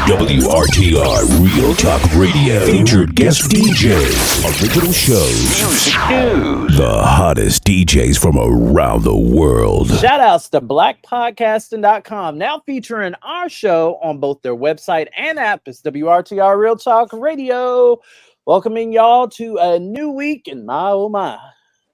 WRTR Real Talk Radio. Featured guest DJs. Original shows. Music news. The hottest DJs from around the world. Shout outs to blackpodcasting.com. Now featuring our show on both their website and app. It's WRTR Real Talk Radio. Welcoming y'all to a new week. And my, oh my,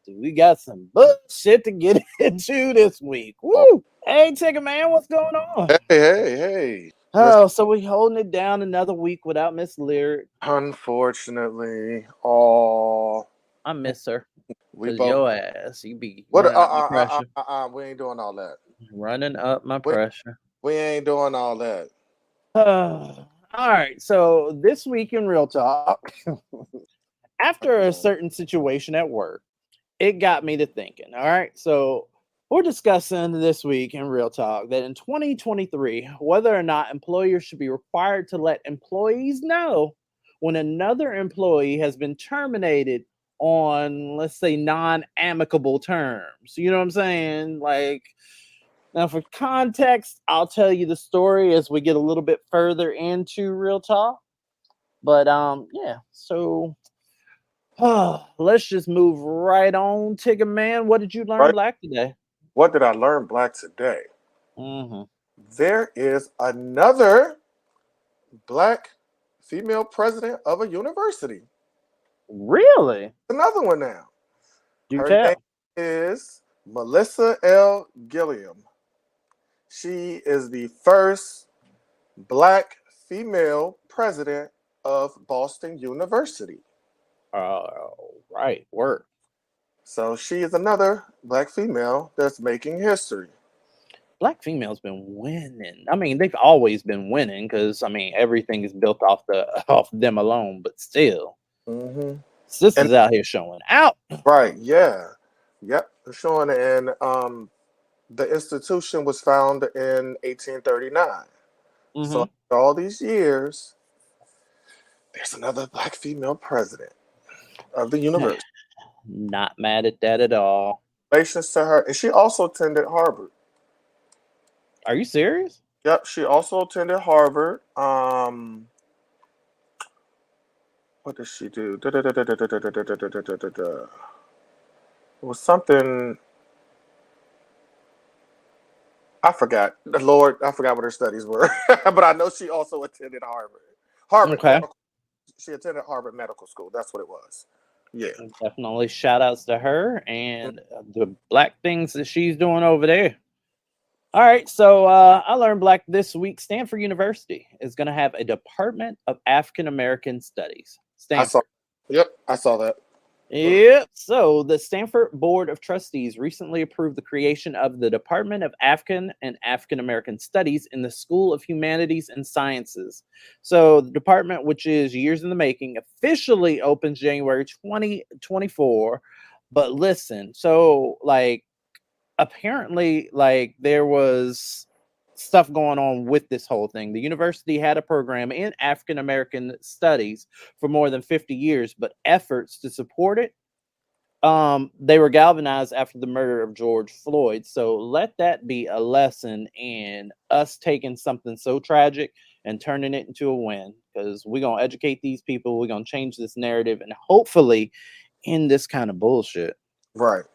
we got some bullshit to get into this week. Woo! Hey, Tigger Man, what's going on? Hey. Oh, so we holding it down another week without Miss Lyric. Unfortunately, I miss her. we Cause your ass, you be what? running up my pressure. We ain't doing all that. Running up my pressure. We ain't doing all that. All right, so this week in Real Talk, after a certain situation at work, it got me to thinking. All right, so we're discussing this week in Real Talk that in 2023, whether or not employers should be required to let employees know when another employee has been terminated on, let's say, non-amicable terms. You know what I'm saying? Like, now for context, I'll tell you the story as we get a little bit further into Real Talk. But yeah, so let's just move right on. Tigger Man, what did you learn Black today? What did I learn Black today? Mm-hmm. There is another Black female president of a university. Really? Another one now. Her name is Melissa L. Gilliam. She is the first Black female president of Boston University. Right. Work. So she is another Black female that's making history. Black females been winning. I mean, they've always been winning because everything is built off them alone. But still, sisters out here showing out. Right? Yeah. Yep. Showing, and the institution was founded in 1839. So after all these years, there's another Black female president of the university. Not mad at that at all. Congratulations to her. And she also attended Harvard. Are you serious? Yep, she also attended Harvard. What did she do? It was something. I forgot. Lord, I forgot what her studies were. But I know she also attended Harvard. Okay. She attended Harvard Medical School. That's what it was. Yeah. Definitely shout outs to her and the Black things that she's doing over there. All right. So I learned Black this week. Stanford University is going to have a Department of African American Studies. Stanford. I saw that. Yep. So the Stanford Board of Trustees recently approved the creation of the Department of African and African American Studies in the School of Humanities and Sciences. So the department, which is years in the making, officially opens January 2024. But listen, so apparently there was stuff going on with this whole thing. The university had a program in African American studies for more than 50 years, but efforts to support it, they were galvanized after the murder of George Floyd. So let that be a lesson in us taking something so tragic and turning it into a win, because we're going to educate these people. We're going to change this narrative and hopefully end this kind of bullshit. Right.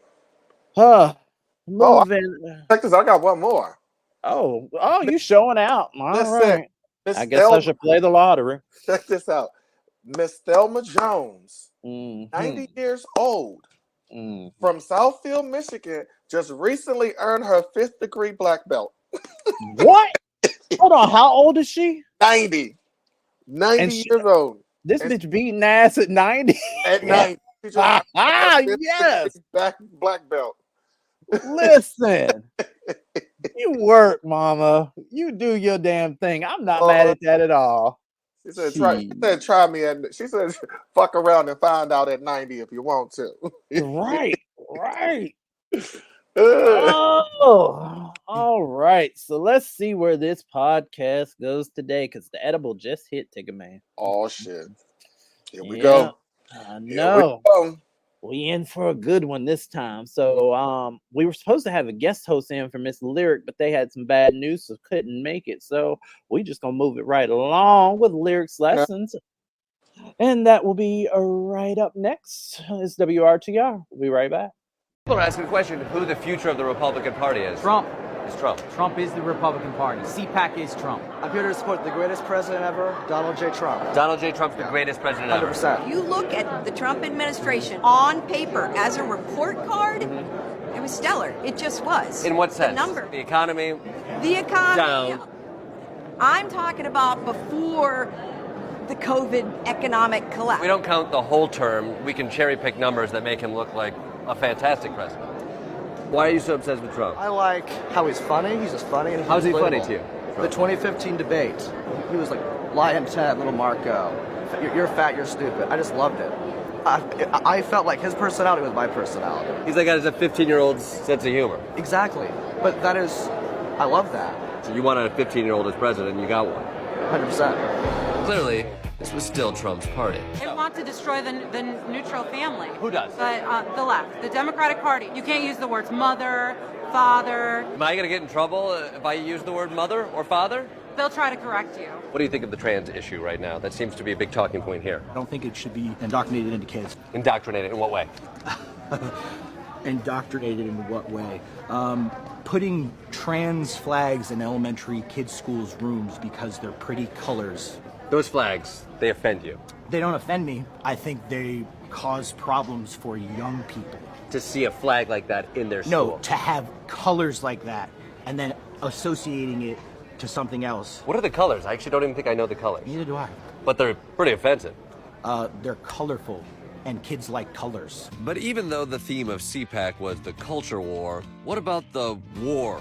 Moving. Check this. I got one more. Oh, you showing out. All right. I guess Thelma, I should play the lottery. Check this out. Miss Thelma Jones, 90 years old, from Southfield, Michigan, just recently earned her 5th degree Black belt. What? Hold on. How old is she? 90. 90 years old. This bitch beating ass at 90? At 90. Yes. Black belt. Listen. You work, mama. You do your damn thing. I'm not mad at that at all. She said, try me. She said, fuck around and find out at 90 if you want to. Right. Oh, all right. So let's see where this podcast goes today, because the edible just hit, Tigger Man. Oh, shit. Here we go. I know. we in for a good one this time. So we were supposed to have a guest host in for Miss Lyric, but they had some bad news, so couldn't make it. So we just gonna move it right along with Lyrics Lessons. And that will be right up next. It's WRTR. We'll be right back. People are asking the question, who the future of the Republican Party is. Trump. It's Trump. Trump is the Republican Party. CPAC is Trump. I'm here to support the greatest president ever, Donald J. Trump. Donald J. Trump's the greatest president ever. 100%. You look at the Trump administration on paper as a report card, it was stellar. It just was. In what sense? The number. The economy? The economy. Down. I'm talking about before the COVID economic collapse. We don't count the whole term. We can cherry pick numbers that make him look like a fantastic president. Why are you so obsessed with Trump? I like how he's funny. He's just funny. And How's he funny believable. to you? The 2015 debate. He was like, Lion Ted, little Marco. You're fat, you're stupid. I just loved it. I felt like his personality was my personality. He's like has a 15-year-old's sense of humor. Exactly. But that is, I love that. So you wanted a 15-year-old as president, and you got one. 100%. Clearly, this was still Trump's party. They want to destroy the neutral family. Who does? But the left, the Democratic Party. You can't use the words mother, father. Am I going to get in trouble if I use the word mother or father? They'll try to correct you. What do you think of the trans issue right now? That seems to be a big talking point here. I don't think it should be indoctrinated into kids. Indoctrinated in what way? Indoctrinated in what way? Putting trans flags in elementary kids' schools' rooms because they're pretty colors. Those flags, they offend you. They don't offend me. I think they cause problems for young people. To see a flag like that in their school? No, to have colors like that and then associating it to something else. What are the colors? I actually don't even think I know the colors. Neither do I. But they're pretty offensive. They're colorful, and kids like colors. But even though the theme of CPAC was the culture war, what about the war?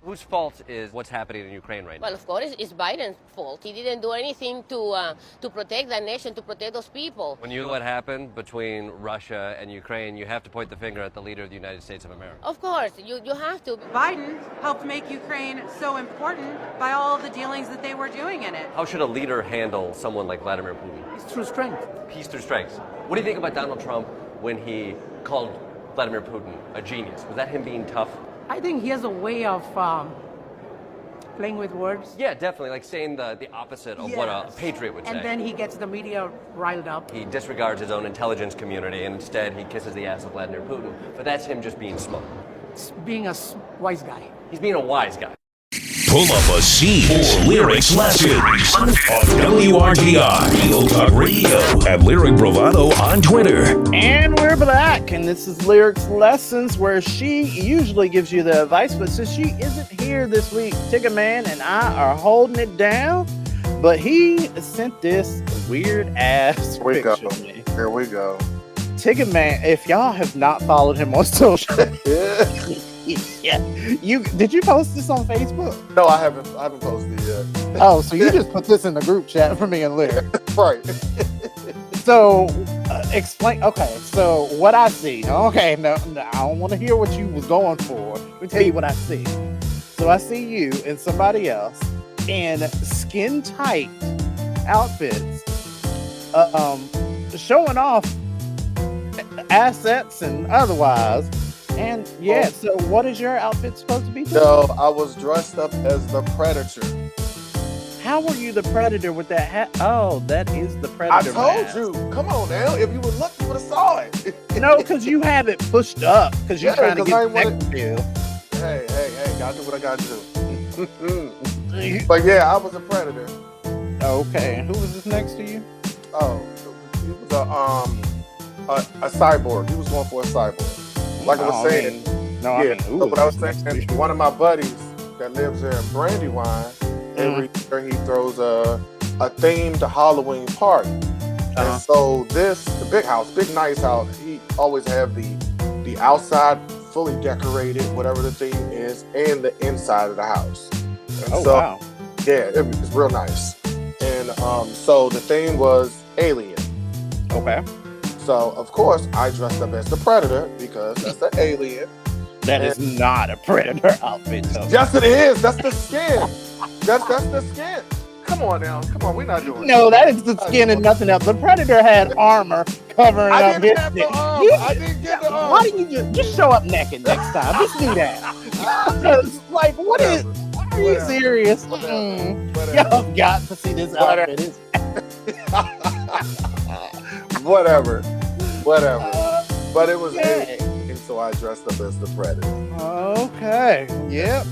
Whose fault is what's happening in Ukraine right now? Well, of course, it's Biden's fault. He didn't do anything to protect that nation, to protect those people. When you know what happened between Russia and Ukraine, you have to point the finger at the leader of the United States of America. Of course, you have to. Biden helped make Ukraine so important by all of the dealings that they were doing in it. How should a leader handle someone like Vladimir Putin? It's through strength. Peace through strength. What do you think about Donald Trump when he called Vladimir Putin a genius? Was that him being tough? I think he has a way of playing with words. Yeah, definitely. Like saying the opposite of what a patriot would say. And then he gets the media riled up. He disregards his own intelligence community and instead he kisses the ass of Vladimir Putin. But that's him just being smart. Being a wise guy. He's being a wise guy. Pull up a seat for Lyrics Lessons on WRTR, Real Talk Radio, and Lyric Bravado on Twitter. And we're back, and this is Lyrics Lessons, where she usually gives you the advice, but since she isn't here this week, Tigger Man and I are holding it down. But he sent this weird ass picture. Here we go. Tigger Man, if y'all have not followed him on social, yeah, did you post this on Facebook? No, I haven't posted it yet. Oh, so you just put this in the group chat for me and Lyric. Right. So, explain. Okay, so what I see. Okay, no, I don't want to hear what you was going for. Let me tell you what I see. So I see you and somebody else in skin tight outfits, showing off assets and otherwise. And yeah, so what is your outfit supposed to be doing? No, I was dressed up as the Predator. How were you the Predator with that hat? Oh, that is the Predator. I told mask. you. Come on now. If you would look, you would have saw it. No, because you have it pushed up because you're trying to get next to you. Hey, gotta do what I gotta do. But yeah, I was a Predator. Okay, and who was this next to you? Oh, he was a cyborg. He was going for a cyborg. Like I was saying. So what I was saying, one of my buddies that lives here in Brandywine, every year he throws a themed Halloween party. And so the big house, big nice house, he always have the outside fully decorated, whatever the theme is, and the inside of the house. And wow. Yeah, it's real nice. And so the theme was Alien. Okay. So, of course, I dressed up as the Predator because that's the alien. That is not a Predator outfit, though. Yes, it is. That's the skin. That's the skin. come on now. Come on, we're not doing No, that is the skin and nothing else. The Predator had armor covering I up didn't his have the dick. armor. I didn't get the armor. Why do you just show up naked next time? Just do that. Like, what is? Are you serious? Y'all got to see this outfit. Whatever. But it was and so I dressed up as the Predator. Okay. Yep.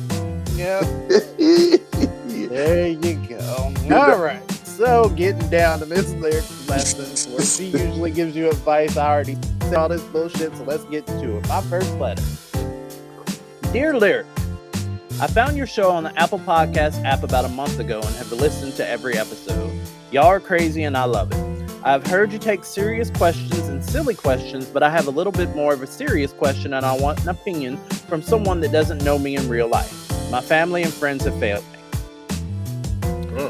There you go. All right. So getting down to Miss Lyric's lessons, where she usually gives you advice. I already said all this bullshit, so let's get to it. My first letter. Dear Lyric, I found your show on the Apple Podcast app about a month ago and have listened to every episode. Y'all are crazy and I love it. I've heard you take serious questions and silly questions, but I have a little bit more of a serious question and I want an opinion from someone that doesn't know me in real life. My family and friends have failed me.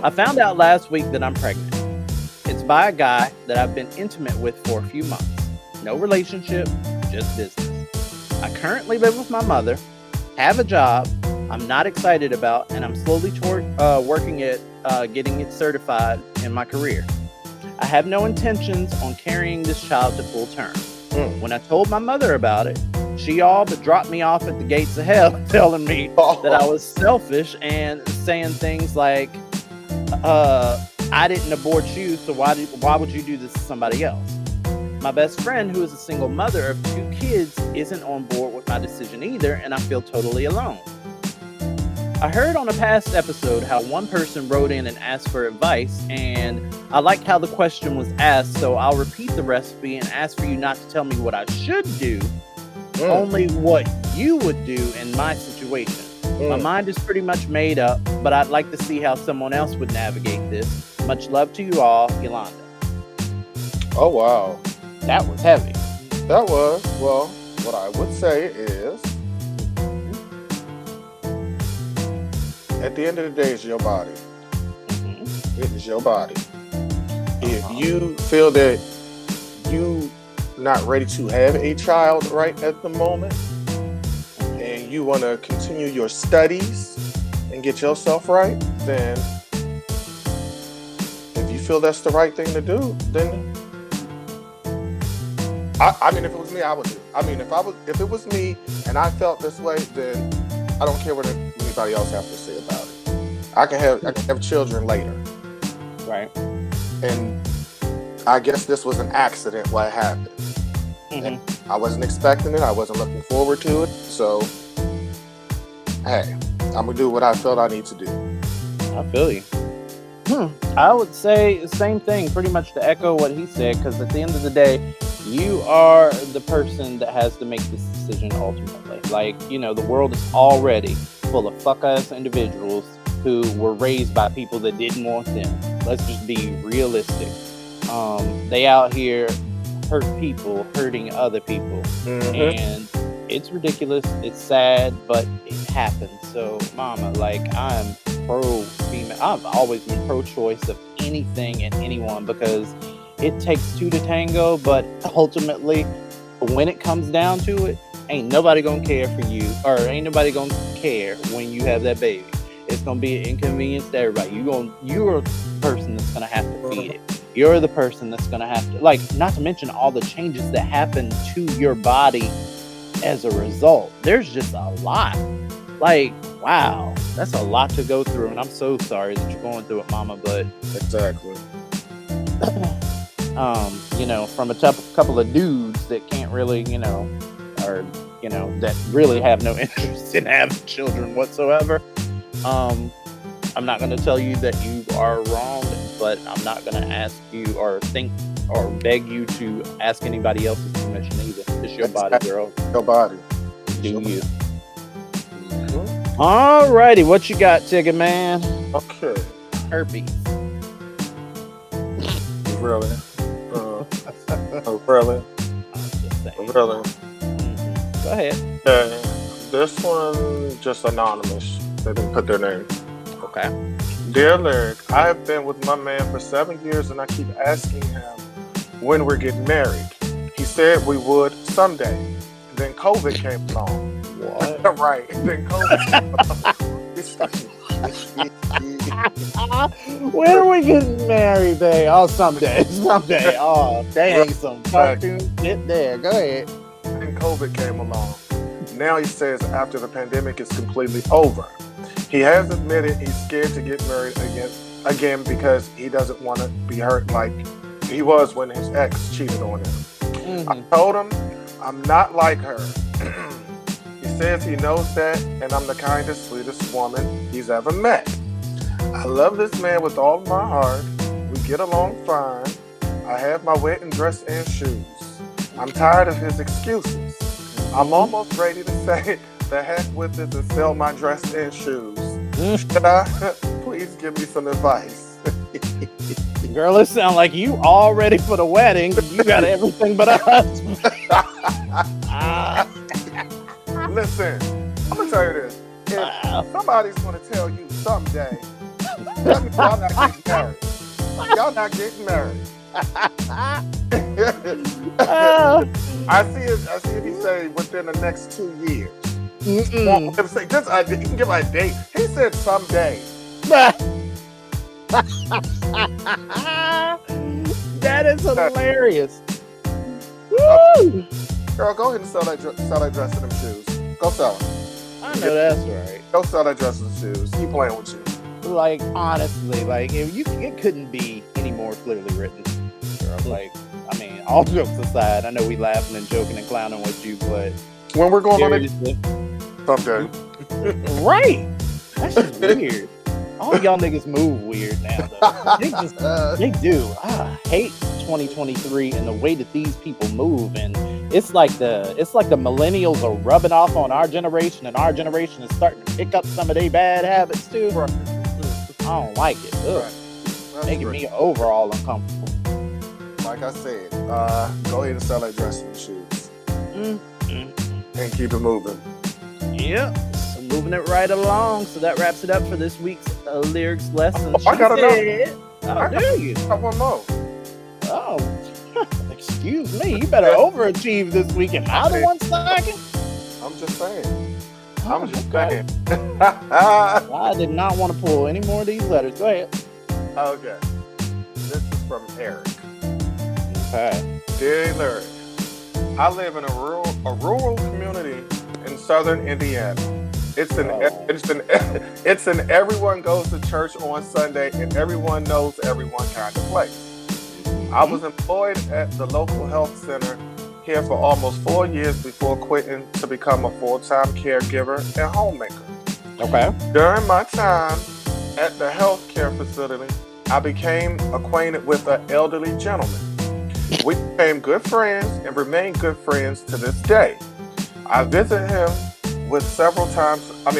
I found out last week that I'm pregnant. It's by a guy that I've been intimate with for a few months. No relationship, just business. I currently live with my mother, have a job I'm not excited about, and I'm slowly working at getting it certified in my career. I have no intentions on carrying this child to full term. When I told my mother about it, she all but dropped me off at the gates of hell, telling me that I was selfish and saying things like, I didn't abort you, so why would you do this to somebody else? My best friend, who is a single mother of 2 kids, isn't on board with my decision either, and I feel totally alone. I heard on a past episode how one person wrote in and asked for advice, and I like how the question was asked, so I'll repeat the recipe and ask for you not to tell me what I should do, only what you would do in my situation. My mind is pretty much made up, but I'd like to see how someone else would navigate this. Much love to you all, Yolanda. Oh, wow. That was heavy. That was. Well, what I would say is, at the end of the day, it's your body. It is your body. If you feel that you not ready to have a child right at the moment, and you want to continue your studies and get yourself right, then if you feel that's the right thing to do, then I mean, if it was me, I would do it. I mean, if it was me and I felt this way, then I don't care what anybody else has to say about it. I can have children later. Right. And I guess this was an accident what happened. And I wasn't expecting it. I wasn't looking forward to it. So, hey, I'm going to do what I felt I need to do. I feel you. I would say the same thing, pretty much to echo what he said, because at the end of the day, you are the person that has to make this decision ultimately. Like, the world is already full of fuck-ass individuals who were raised by people that didn't want them. Let's just be realistic. They out here hurt people, hurting other people. And it's ridiculous. It's sad, but it happens. So, mama, like, I'm pro-female. I've always been pro-choice of anything and anyone because it takes 2 to tango, but ultimately, when it comes down to it, ain't nobody gonna care for you, or ain't nobody gonna care when you have that baby. It's gonna be an inconvenience to everybody. You're the person that's gonna have to feed it. You're the person that's gonna have to, like, not to mention all the changes that happen to your body as a result. There's just a lot. Like, wow, that's a lot to go through, and I'm so sorry that you're going through it, mama, but exactly. From a couple of dudes that can't really, or, that really have no interest in having children whatsoever. I'm not going to tell you that you are wrong, but I'm not going to ask you or think or beg you to ask anybody else's permission either. It's your body, girl. Your body. Do you. Alrighty, what you got, Tigger Man? Okay. Herpes. Really? Really? Really? Go ahead. Okay. This one, just anonymous. They didn't put their name. Okay. Dear Lyric, I have been with my man for 7 years and I keep asking him when we're getting married. He said we would someday. Then COVID came along. What? Right. Then COVID came along. When are we getting married, babe? Oh, someday. Oh, dang, some cartoon shit there. Go ahead. And COVID came along. Now he says after the pandemic is completely over, he has admitted he's scared to get married again because he doesn't want to be hurt like he was when his ex cheated on him. Mm-hmm. I told him I'm not like her. He says he knows that, and I'm the kindest, sweetest woman he's ever met. I love this man with all my heart. We get along fine. I have my wedding dress and shoes. I'm tired of his excuses. I'm almost ready to say the heck with it and sell my dress and shoes. Should I? Please give me some advice. Girl, it sounds like you all ready for the wedding. You got everything but a husband. Listen, I'm going to tell you this. If somebody's going to tell you someday, that means y'all not getting married. Y'all not getting married. I see if he say within the next 2 years. Well, say just you can give a date. He said someday. That is hilarious. Woo! Girl, go ahead and sell that dress and them shoes. Go sell them. I know that's right. Go sell that dress and shoes. Keep playing with you. Like, honestly, like, it couldn't be any more clearly written. Girl, like, I mean, all jokes aside, I know we laughing and joking and clowning with you, but when we're going on it someday. Right. That's just weird. All y'all niggas move weird now, though. They do. I hate 2023 and the way that these people move, and it's like the millennials are rubbing off on our generation, and our generation is starting to pick up some of their bad habits too. Right. I don't like it. Right. Making me overall uncomfortable. Like I said, go ahead and sell that dress and shoes, and keep it moving. Yep. So moving it right along. So that wraps it up for this week's lyrics lesson. I got do you? I want more. Oh, excuse me. You better overachieve this week and not the 1 second. I'm just saying. Saying. I did not want to pull any more of these letters. Go ahead. Okay. This is from Eric. Okay. Dear Larry, I live in a rural community in southern Indiana. It's an everyone goes to church on Sunday and everyone knows everyone kind of place. I was employed at the local health center here for almost 4 years before quitting to become a full-time caregiver and homemaker. Okay. During my time at the healthcare facility, I became acquainted with an elderly gentleman. We became good friends and remain good friends to this day. I visit him with several times. I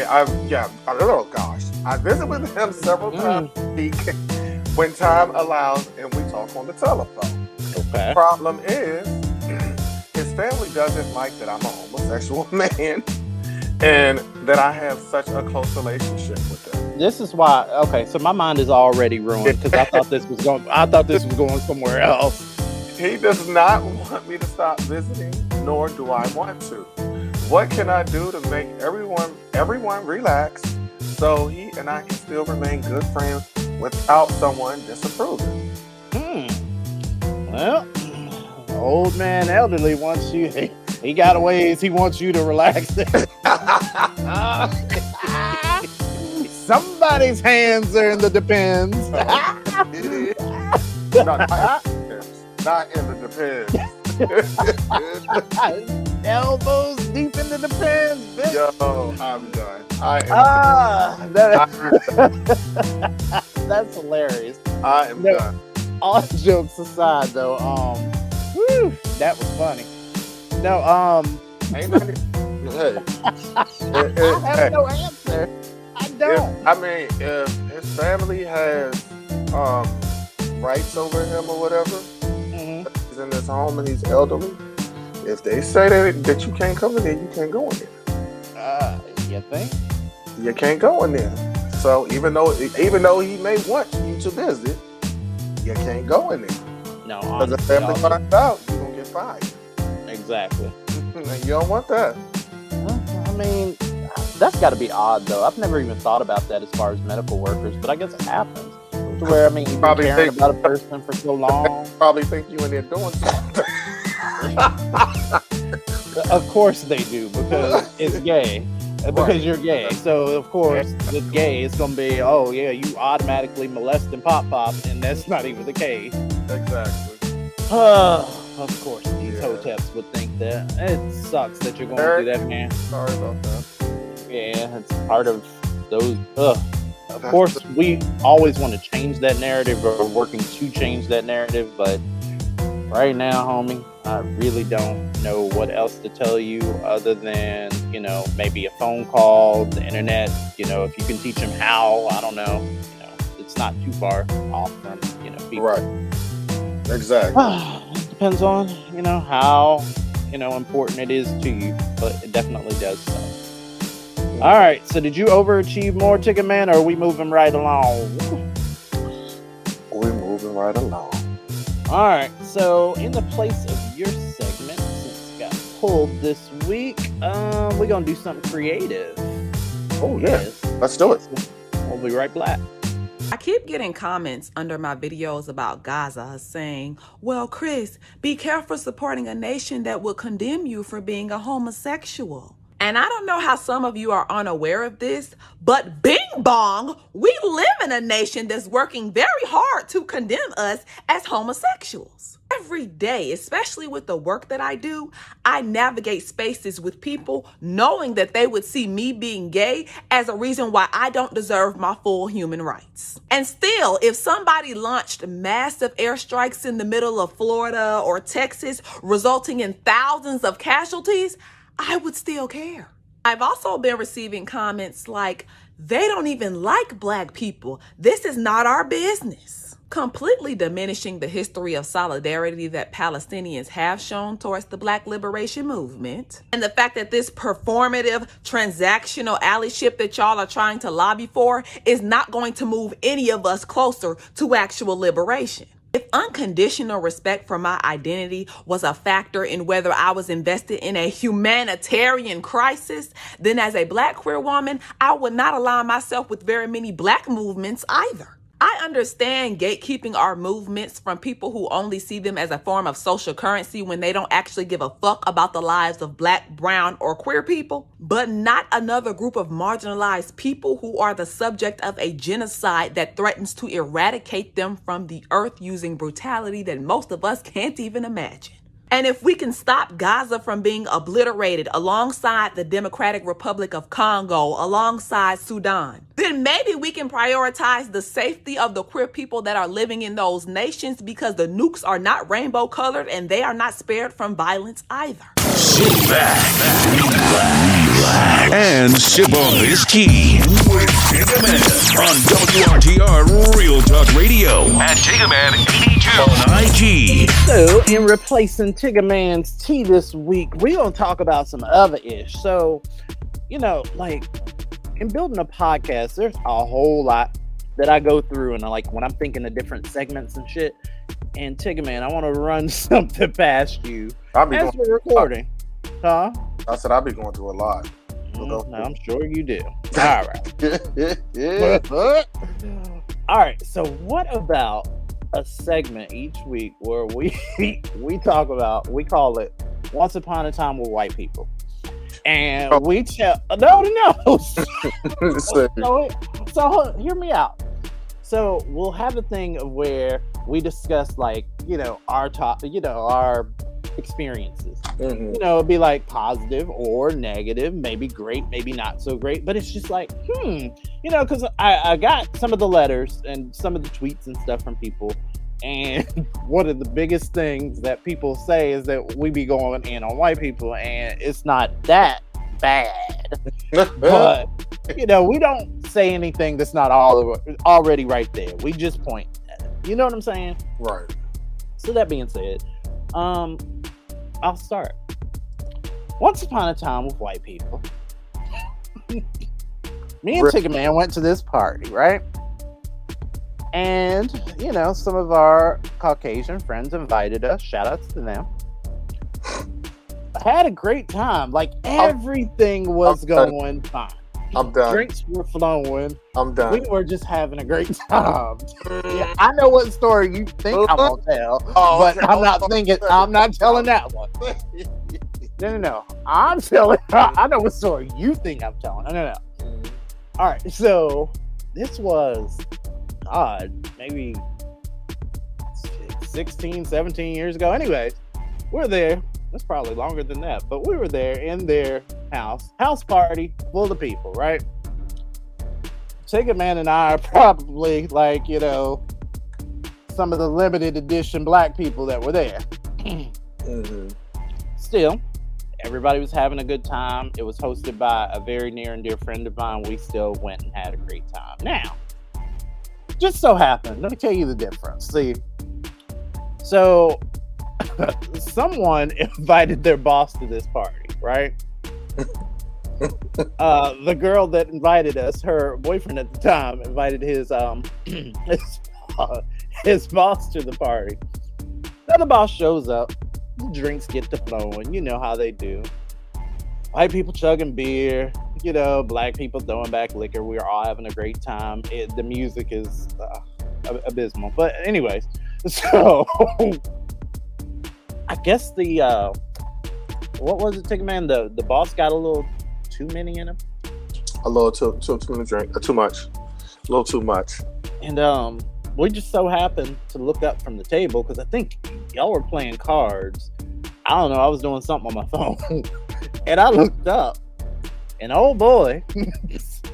visit with him several times a week when time allows, and we talk on the telephone. Okay. The problem is, his family doesn't like that I'm a homosexual man, and that I have such a close relationship with them. This is why. Okay, so my mind is already ruined because I thought this was going somewhere else. He does not want me to stop visiting, nor do I want to. What can I do to make everyone relax so he and I can still remain good friends without someone disapproving? Well, old man elderly wants you. He got a ways he wants you to relax. Somebody's hands are in the depends. Not in the depends. Elbows deep in the depends, bitch. Yo, I'm done. That's hilarious. I am done. All jokes aside, though, that was funny. No, ain't nothing. Hey, I have no answer. I don't. If his family has rights over him or whatever, he's in his home and he's elderly. If they say that you can't come in there, you can't go in there. You think? You can't go in there. So even though he may want you to visit, you can't go in there. No, because the family finds out, you're gonna get fired. Exactly. And you don't want that. that's got to be odd, though. I've never even thought about that as far as medical workers, but I guess it happens. To where, I mean, you've been caring about a person for so long. Probably think you in there doing something. Of course they do, because it's gay. Because you're gay. So, of course, it's gay. It's going to be, oh, yeah, you automatically molesting Pop, and that's not even the case. Exactly. Of course, these hoteps would think that. It sucks that you're going through that, man. Sorry about that. Yeah, it's part of those. Of course, we always want to change that narrative, or working to change that narrative, but right now, homie, I really don't know what else to tell you other than, you know, maybe a phone call, the internet, you know, if you can teach them how, I don't know, you know, it's not too far off from, you know, people. Right. Exactly. It depends on, you know, how, you know, important it is to you, but it definitely does suck. All right, so did you overachieve more, Ticket Man, or are we moving right along? We're moving right along. All right, so in the place of your segment, since it got pulled this week, we're going to do something creative. Oh, yeah. Let's do it. We'll be right back. I keep getting comments under my videos about Gaza saying, well, Chris, be careful supporting a nation that will condemn you for being a homosexual. And I don't know how some of you are unaware of this, but bing bong, we live in a nation that's working very hard to condemn us as homosexuals. Every day, especially with the work that I do, I navigate spaces with people knowing that they would see me being gay as a reason why I don't deserve my full human rights. And still, if somebody launched massive airstrikes in the middle of Florida or Texas, resulting in thousands of casualties, I would still care. I've also been receiving comments like, they don't even like Black people. This is not our business. Completely diminishing the history of solidarity that Palestinians have shown towards the Black liberation movement. And the fact that this performative, transactional allyship that y'all are trying to lobby for is not going to move any of us closer to actual liberation. If unconditional respect for my identity was a factor in whether I was invested in a humanitarian crisis, then as a Black queer woman, I would not align myself with very many Black movements either. I understand gatekeeping our movements from people who only see them as a form of social currency when they don't actually give a fuck about the lives of Black, brown, or queer people, but not another group of marginalized people who are the subject of a genocide that threatens to eradicate them from the earth using brutality that most of us can't even imagine. And if we can stop Gaza from being obliterated alongside the Democratic Republic of Congo, alongside Sudan, then maybe we can prioritize the safety of the queer people that are living in those nations, because the nukes are not rainbow colored and they are not spared from violence either. Sit back, relax, and sip on this tea with Tigaman on WRTR Real Talk Radio at Tigaman82 on IG. So, in replacing Tigaman's tea this week, we're going to talk about some other ish. So, you know, like, in building a podcast, there's a whole lot that I go through, and like when I'm thinking of different segments and shit. And Tigaman, I want to run something past you as we're recording. Huh? I said I'll be going through a lot. No, I'm sure you do. All right. All right. So, what about a segment each week where we talk about, we call it Once Upon a Time with White People, and we tell no. So hear me out. So we'll have a thing where we discuss, like, you know, our our experiences. Mm-hmm. You know, it'd be like positive or negative, maybe great, maybe not so great, but it's just like, you know, because I got some of the letters and some of the tweets and stuff from people, and one of the biggest things that people say is that we be going in on white people, and it's not that bad. But, you know, we don't say anything that's not already right there. We just point at it. You know what I'm saying? Right. So that being said, I'll start. Once upon a time with white people, me and Tigaman went to this party, right? And, you know, some of our Caucasian friends invited us. Shout outs to them. I had a great time. Like, everything was going fine. I'm done. Drinks were flowing. I'm done. We were just having a great time. Yeah, I know what story you think I'm gonna tell, but okay. I'm not thinking. I'm not telling that one. No. I'm telling. I know what story you think I'm telling. No. All right. So this was, maybe 16, 17 years ago. Anyways, we're there. That's probably longer than that, but we were there in their house party, full of people, right? Ticket Man and I are probably like, some of the limited edition black people that were there. Still, everybody was having a good time. It was hosted by a very near and dear friend of mine. We still went and had a great time. Now, just so happened, let me tell you the difference. See, so someone invited their boss to this party, right? The girl that invited us, her boyfriend at the time, invited his his boss to the party. Now the boss shows up, drinks get to flowing, you know how they do. White people chugging beer, black people throwing back liquor. We are all having a great time. The music is abysmal, but anyways, so I guess what was it, Ticket Man? The boss got a little too many in him. A little too many drink. Too much. A little too much. And we just so happened to look up from the table because I think y'all were playing cards. I don't know. I was doing something on my phone, and I looked up, and oh boy,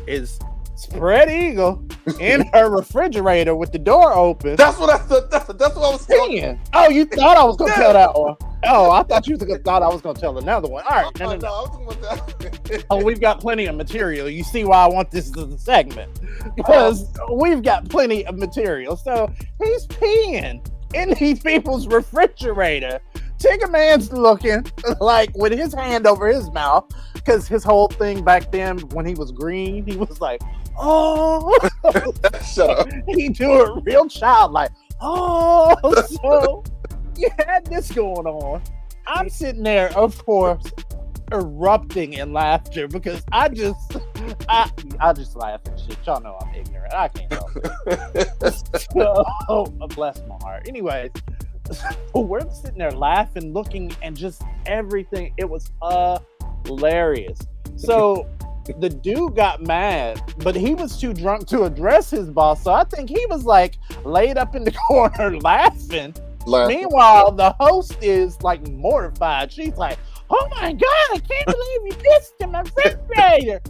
is Spread Eagle in her refrigerator with the door open. That's what I thought. That's what I was saying. Oh, you thought I was gonna tell that one? Oh, I thought you thought I was gonna tell another one. All right, no. Oh, we've got plenty of material. You see why I want this as a segment, because we've got plenty of material. So he's peeing in these people's refrigerator. Ticket Man's looking like with his hand over his mouth, because his whole thing back then when he was green, he was like, oh. Shut up. He do it real childlike. Oh, so you had this going on. I'm sitting there, of course, erupting in laughter because I just laugh at shit. Y'all know I'm ignorant. I can't help it. So, bless my heart. Anyways, we're sitting there laughing, looking, and just everything. It was hilarious. So the dude got mad, but he was too drunk to address his boss. So I think he was like laid up in the corner laughing. Meanwhile, the host is like mortified. She's like, oh my God, I can't believe you pissed in my refrigerator.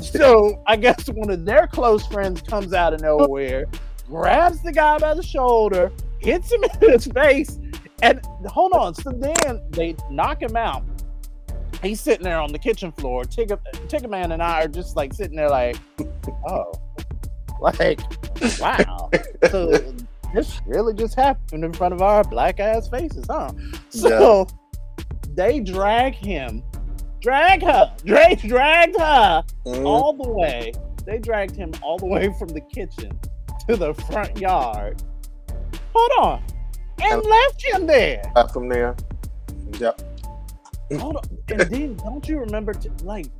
So I guess one of their close friends comes out of nowhere, grabs the guy by the shoulder, hits him in his face, and hold on. So then they knock him out. He's sitting there on the kitchen floor. Ticket Man and I are just like sitting there like, oh, like, wow. So this really just happened in front of our black ass faces, huh? So they dragged her all the way. They dragged him all the way from the kitchen to the front yard. Hold on. And left him there. Left him there. Yep. Hold on. And then don't you remember,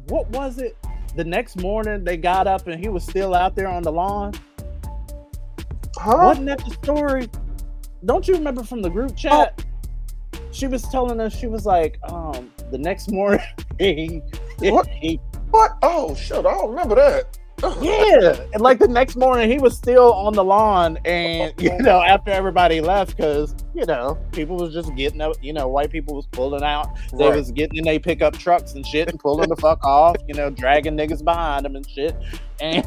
what was it? The next morning they got up and he was still out there on the lawn. Huh? Wasn't that the story? Don't you remember from the group chat? Oh. She was telling us, she was like, the next morning What? Oh, shit, I don't remember that. Yeah, and like the next morning he was still on the lawn, and after everybody left, because people was just getting up, white people was pulling out, they was getting in they pickup trucks and shit and pulling the fuck off, dragging niggas behind them and shit, and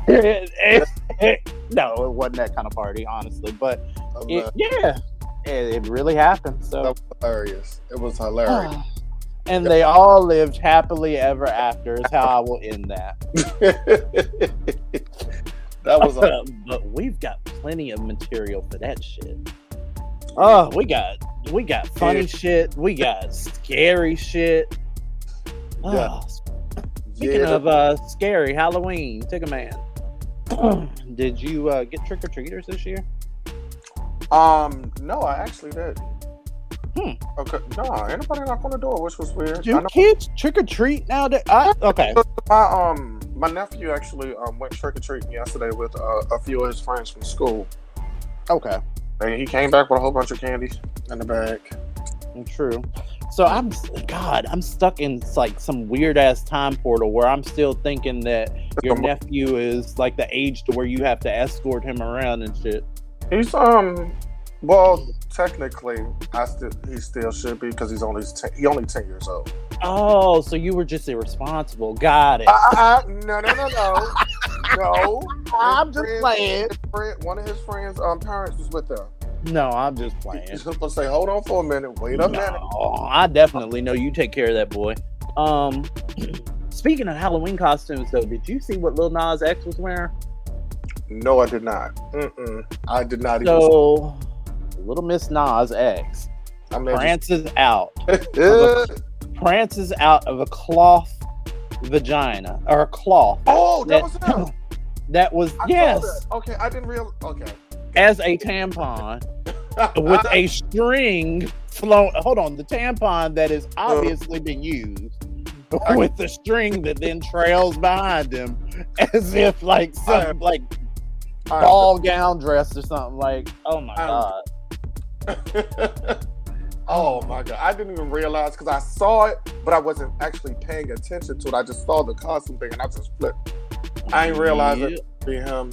no, it wasn't that kind of party, honestly, but it really happened. So that was hilarious. It was hilarious. And they all lived happily ever after is how I will end that. That was but we've got plenty of material for that shit. Oh, we got funny shit. We got scary shit. Oh, speaking of scary, Halloween, Ticket Man. Did you get trick-or-treaters this year? No, I actually did. Okay. No, anybody knock on the door, which was weird. Do kids trick or treat nowadays? Okay. My nephew actually went trick-or-treating yesterday with a few of his friends from school. Okay. And he came back with a whole bunch of candy in the bag. True. So I'm stuck in like some weird ass time portal where I'm still thinking that your nephew is like the age to where you have to escort him around and shit. He's well, technically, he still should be because he's only 10 years old. Oh, so you were just irresponsible. Got it. No. No. I'm just playing. One of his friends' parents was with them. No, I'm just playing. He's supposed to say, hold on for a minute. Wait a minute. I definitely know you take care of that boy. Speaking of Halloween costumes, though, did you see what Lil Nas X was wearing? No, I did not. I did not even. So, Little Miss Nas X prances out of a cloth vagina or a cloth. Oh, that was him. That was yes. Okay, I didn't realize. Okay. As a tampon with a string flown. Hold on, the tampon that has obviously been used with the string that then trails behind him, as if like some like ball gown dress or something. Like, oh my god. Oh my god, I didn't even realize because I saw it, but I wasn't actually paying attention to it. I just saw the costume thing and I just flipped. I didn't realize it would be him.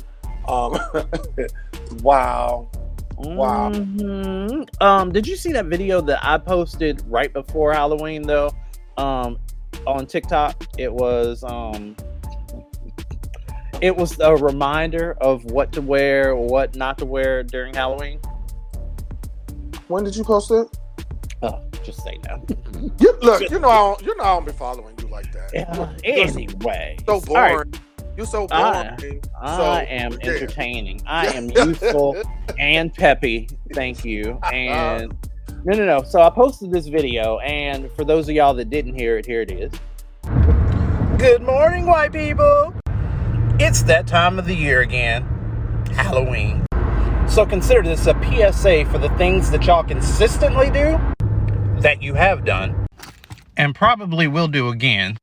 Wow. Mm-hmm. Did you see that video that I posted right before Halloween though? On TikTok. It was a reminder of what to wear, what not to wear during Halloween. When did you post it? Oh, just say no. Look, you know I don't be following you like that. Yeah, anyway. So boring. Right. You're so boring. I am entertaining. I am youthful and peppy. Thank you. And no. So I posted this video, and for those of y'all that didn't hear it, here it is. Good morning, white people. It's that time of the year again. Halloween. So consider this a PSA for the things that y'all consistently do, that you have done, and probably will do again.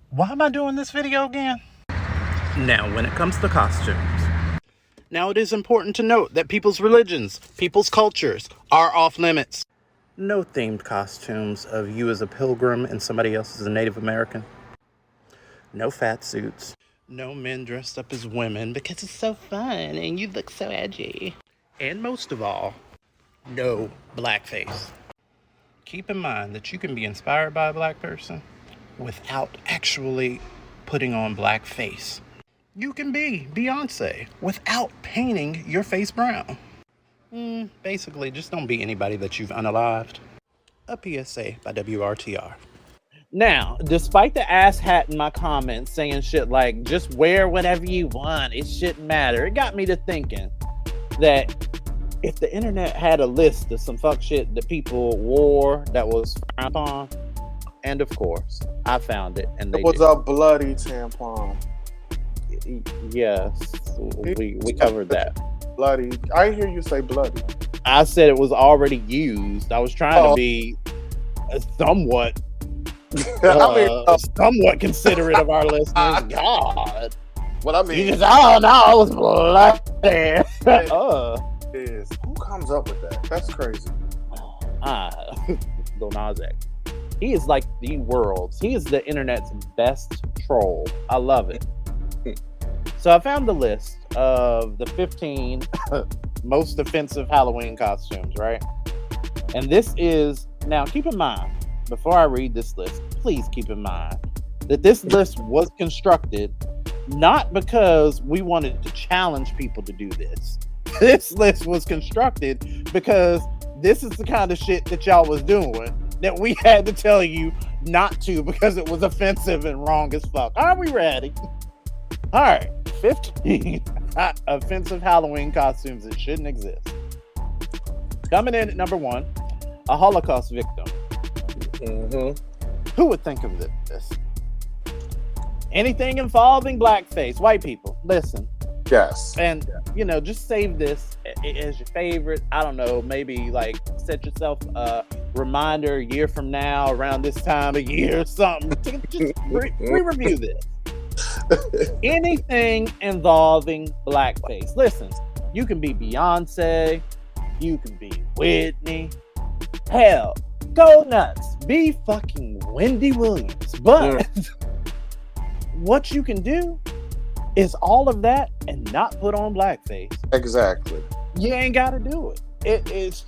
Why am I doing this video again? Now, when it comes to costumes. Now, it is important to note that people's religions, people's cultures are off limits. No themed costumes of you as a pilgrim and somebody else as a Native American. No fat suits. No men dressed up as women because it's so fun and you look so edgy. And most of all, no blackface. Keep in mind that you can be inspired by a black person without actually putting on blackface. You can be Beyonce without painting your face brown. Basically, just don't be anybody that you've unalived. A PSA by WRTR. Now, despite the ass hat in my comments saying shit like, just wear whatever you want, it shouldn't matter, it got me to thinking that if the internet had a list of some fuck shit that people wore that was frowned upon, and of course, I found it, and it was a bloody tampon. Yes, we covered that. Bloody. I hear you say bloody. I said it was already used. I was trying to be somewhat somewhat considerate of our listeners. God. What I mean, you just, oh no, I was bloody. Who comes up with that? That's crazy. Lil Nas X. He is like the world's. He is the internet's best troll. I love it. So I found the list of the 15 most offensive Halloween costumes, right? And this is, now keep in mind, before I read this list, please keep in mind that this list was constructed not because we wanted to challenge people to do this. This list was constructed because this is the kind of shit that y'all was doing that we had to tell you not to because it was offensive and wrong as fuck. Are we ready? All right, 15 offensive Halloween costumes that shouldn't exist. Coming in at number 1, a Holocaust victim. Who would think of this? Anything involving blackface, white people, listen. Yes. And, just save this as your favorite. I don't know, maybe like set yourself a reminder a year from now around this time of year or something. Just re-review this. Anything involving blackface. Listen, you can be Beyonce, you can be Whitney, hell, go nuts, be fucking Wendy Williams. But what you can do is all of that and not put on blackface. Exactly. You ain't got to do it. It's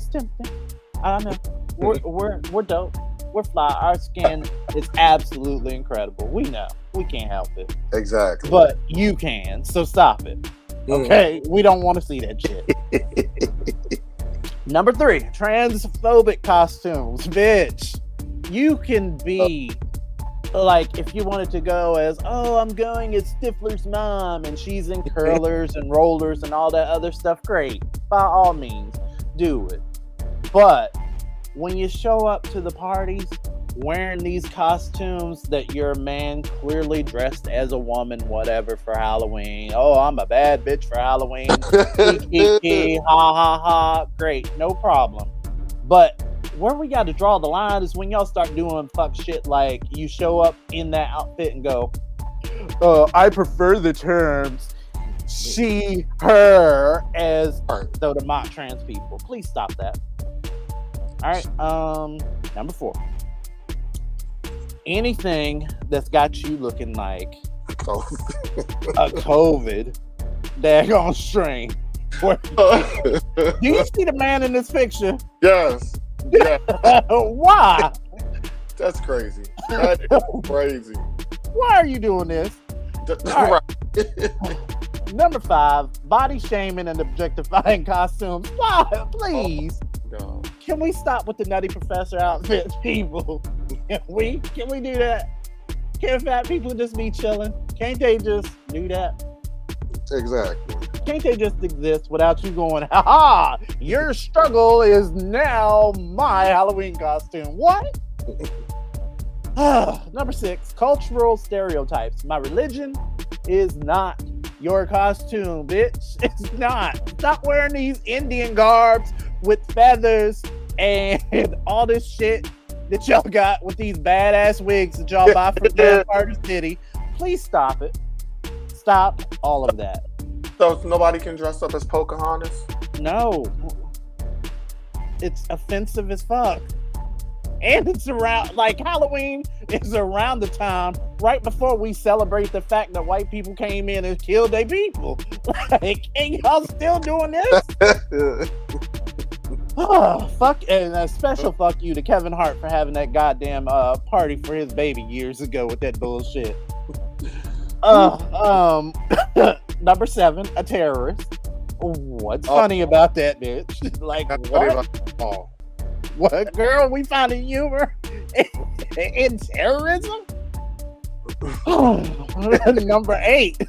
tempting. I know. We're dope. We're fly. Our skin is absolutely incredible. We know. We can't help it. Exactly. But you can. So stop it. Okay? We don't want to see that shit. Number 3, transphobic costumes. Bitch, you can be like, if you wanted to go as, oh, I'm going as Stifler's mom and she's in curlers and rollers and all that other stuff, great. By all means, do it. But when you show up to the parties wearing these costumes that your man clearly dressed as a woman, whatever, for Halloween. Oh, I'm a bad bitch for Halloween. Ha ha ha. Great, no problem. But where we got to draw the line is when y'all start doing fuck shit like you show up in that outfit and go, I prefer the terms she, her, as though to mock trans people. Please stop that. All right. Number 4. Anything that's got you looking like a COVID daggone strain. Do you see the man in this picture? Yes. Yeah. Why? That's crazy. That is crazy. Why are you doing this? Right. Number 5, body shaming and objectifying costumes. Why? Please. No. Can we stop with the Nutty Professor outfits, people? Can we do that? Can fat people just be chilling? Can't they just do that? Exactly. Can't they just exist without you going, ha, your struggle is now my Halloween costume? What? Number 6, cultural stereotypes. My religion is not your costume, bitch. It's not. Stop wearing these Indian garbs with feathers and all this shit that y'all got with these badass wigs that y'all buy from that part of the city. Please stop it. Stop all of that. So nobody can dress up as Pocahontas? No. It's offensive as fuck. And it's around, like, Halloween is around the time right before we celebrate the fact that white people came in and killed their people. Like, and y'all still doing this? Oh, fuck, and a special fuck you to Kevin Hart for having that goddamn party for his baby years ago with that bullshit. Number 7, a terrorist. What's funny about that, bitch? Like, what? What, girl? We finding humor in terrorism? Number 8,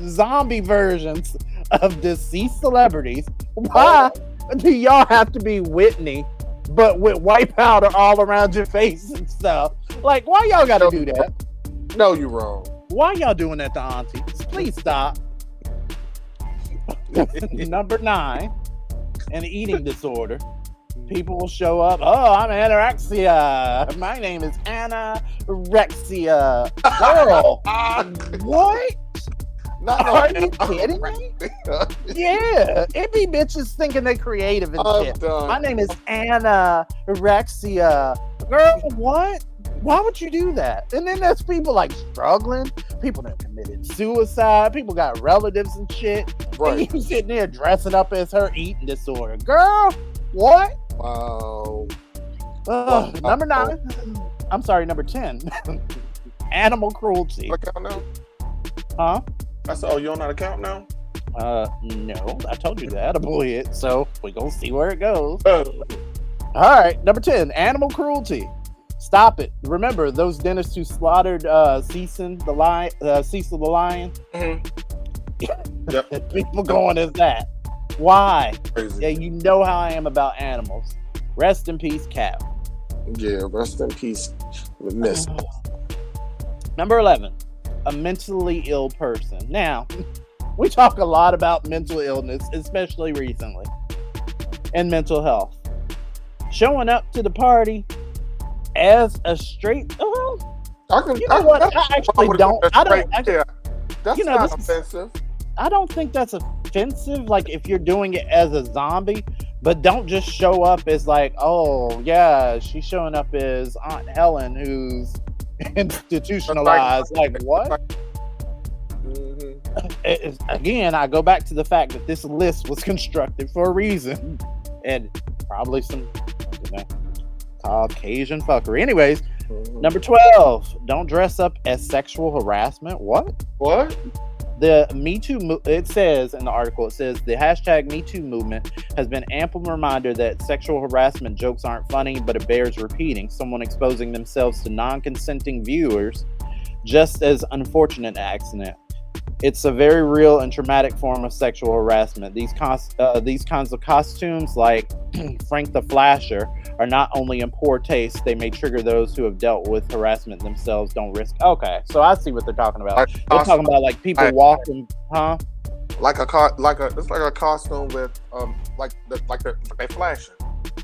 zombie versions of deceased celebrities. Why do y'all have to be Whitney, but with white powder all around your face and stuff? Like, why y'all gotta do that? No, you're wrong. Why y'all doing that to aunties? Please stop. Number 9, an eating disorder. People will show up. Oh, I'm anorexia. My name is Anorexia. Girl, what? Are you kidding me? Yeah, it be bitches thinking they creative and shit. My name is Anorexia. Girl, what? Why would you do that? And then there's people like struggling, people that committed suicide, people got relatives and shit. Right. And you sitting there dressing up as her eating disorder. Girl, what? Wow. Number 9. I'm sorry, number 10. Animal cruelty. Account now? Huh? I said, oh, you don't know how to count now? No. I told you that. It. So we're gonna see where it goes. All right, number 10. Animal cruelty. Stop it. Remember those dentists who slaughtered Cecil the lion? Mm-hmm. Yep. People going as that. Why? Crazy. Yeah, you know how I am about animals. Rest in peace, cow. Yeah, rest in peace, Miss. Number 11, a mentally ill person. Now, we talk a lot about mental illness, especially recently, and mental health. Showing up to the party as a straight, You know what? I actually don't. I don't. Yeah, that's you know, not this is- offensive. I don't think that's offensive. Like if you're doing it as a zombie, but don't just show up as like, oh yeah, she's showing up as Aunt Helen who's institutionalized. Like what? Again, I go back to the fact that this list was constructed for a reason, and probably some, Caucasian fuckery. Anyways, number 12, don't dress up as sexual harassment. What? The Me Too, it says in the article, it says the hashtag Me Too movement has been ample reminder that sexual harassment jokes aren't funny, but it bears repeating. Someone exposing themselves to non-consenting viewers, just as unfortunate accident. It's a very real and traumatic form of sexual harassment. These kinds of costumes, like Frank the Flasher, are not only in poor taste, they may trigger those who have dealt with harassment themselves. Don't risk. Okay, so I see what they're talking about. They're talking about like people walking, huh? It's like a costume with like they flashing.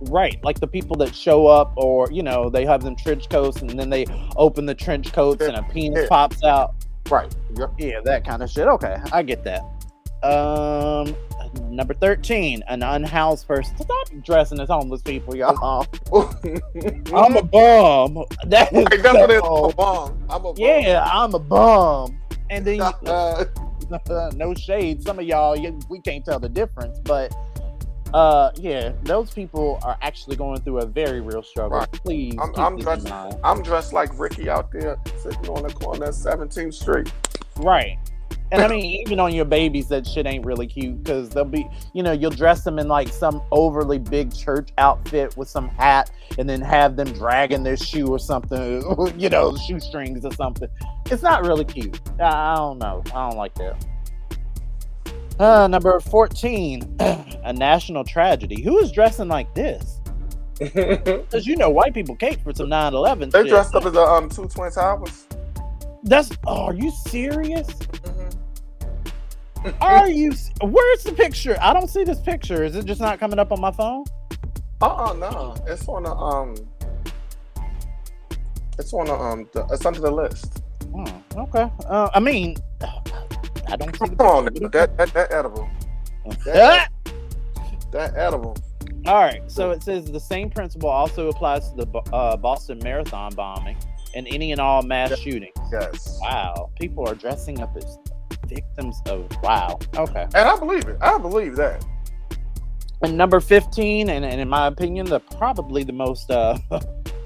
Right, like the people that show up, or they have them trench coats, and then they open the trench coats and a penis pops out. Right. Yep. Yeah, that kind of shit. Okay, I get that. Number 13, an unhoused person. Stop dressing as homeless people, y'all. I'm a bum. That is that's what it is. I'm a bum. Yeah, I'm a bum. And then no shade. Some of y'all, we can't tell the difference, but yeah, those people are actually going through a very real struggle. Right. Please, I'm dressed like Ricky out there sitting on the corner of 17th Street. Right. And I mean, even on your babies, that shit ain't really cute, because they'll be, you'll dress them in like some overly big church outfit with some hat, and then have them dragging their shoe or something, shoestrings or something. It's not really cute. I don't know. I don't like that. Number 14, a national tragedy. Who is dressing like this? Because white people cake for some 9/11. They dressed up as the two Twin Towers. Are you serious? Are you? Where's the picture? I don't see this picture. Is it just not coming up on my phone? No. It's on it's under the list. Oh, okay. I mean, I don't see the Come on, that edible. That edible. All right, so it says the same principle also applies to the Boston Marathon bombing and any and all mass shootings. Yes. Wow, people are dressing up as victims of. Wow. Okay. And I believe it. I believe that. And number 15, and in my opinion, probably the most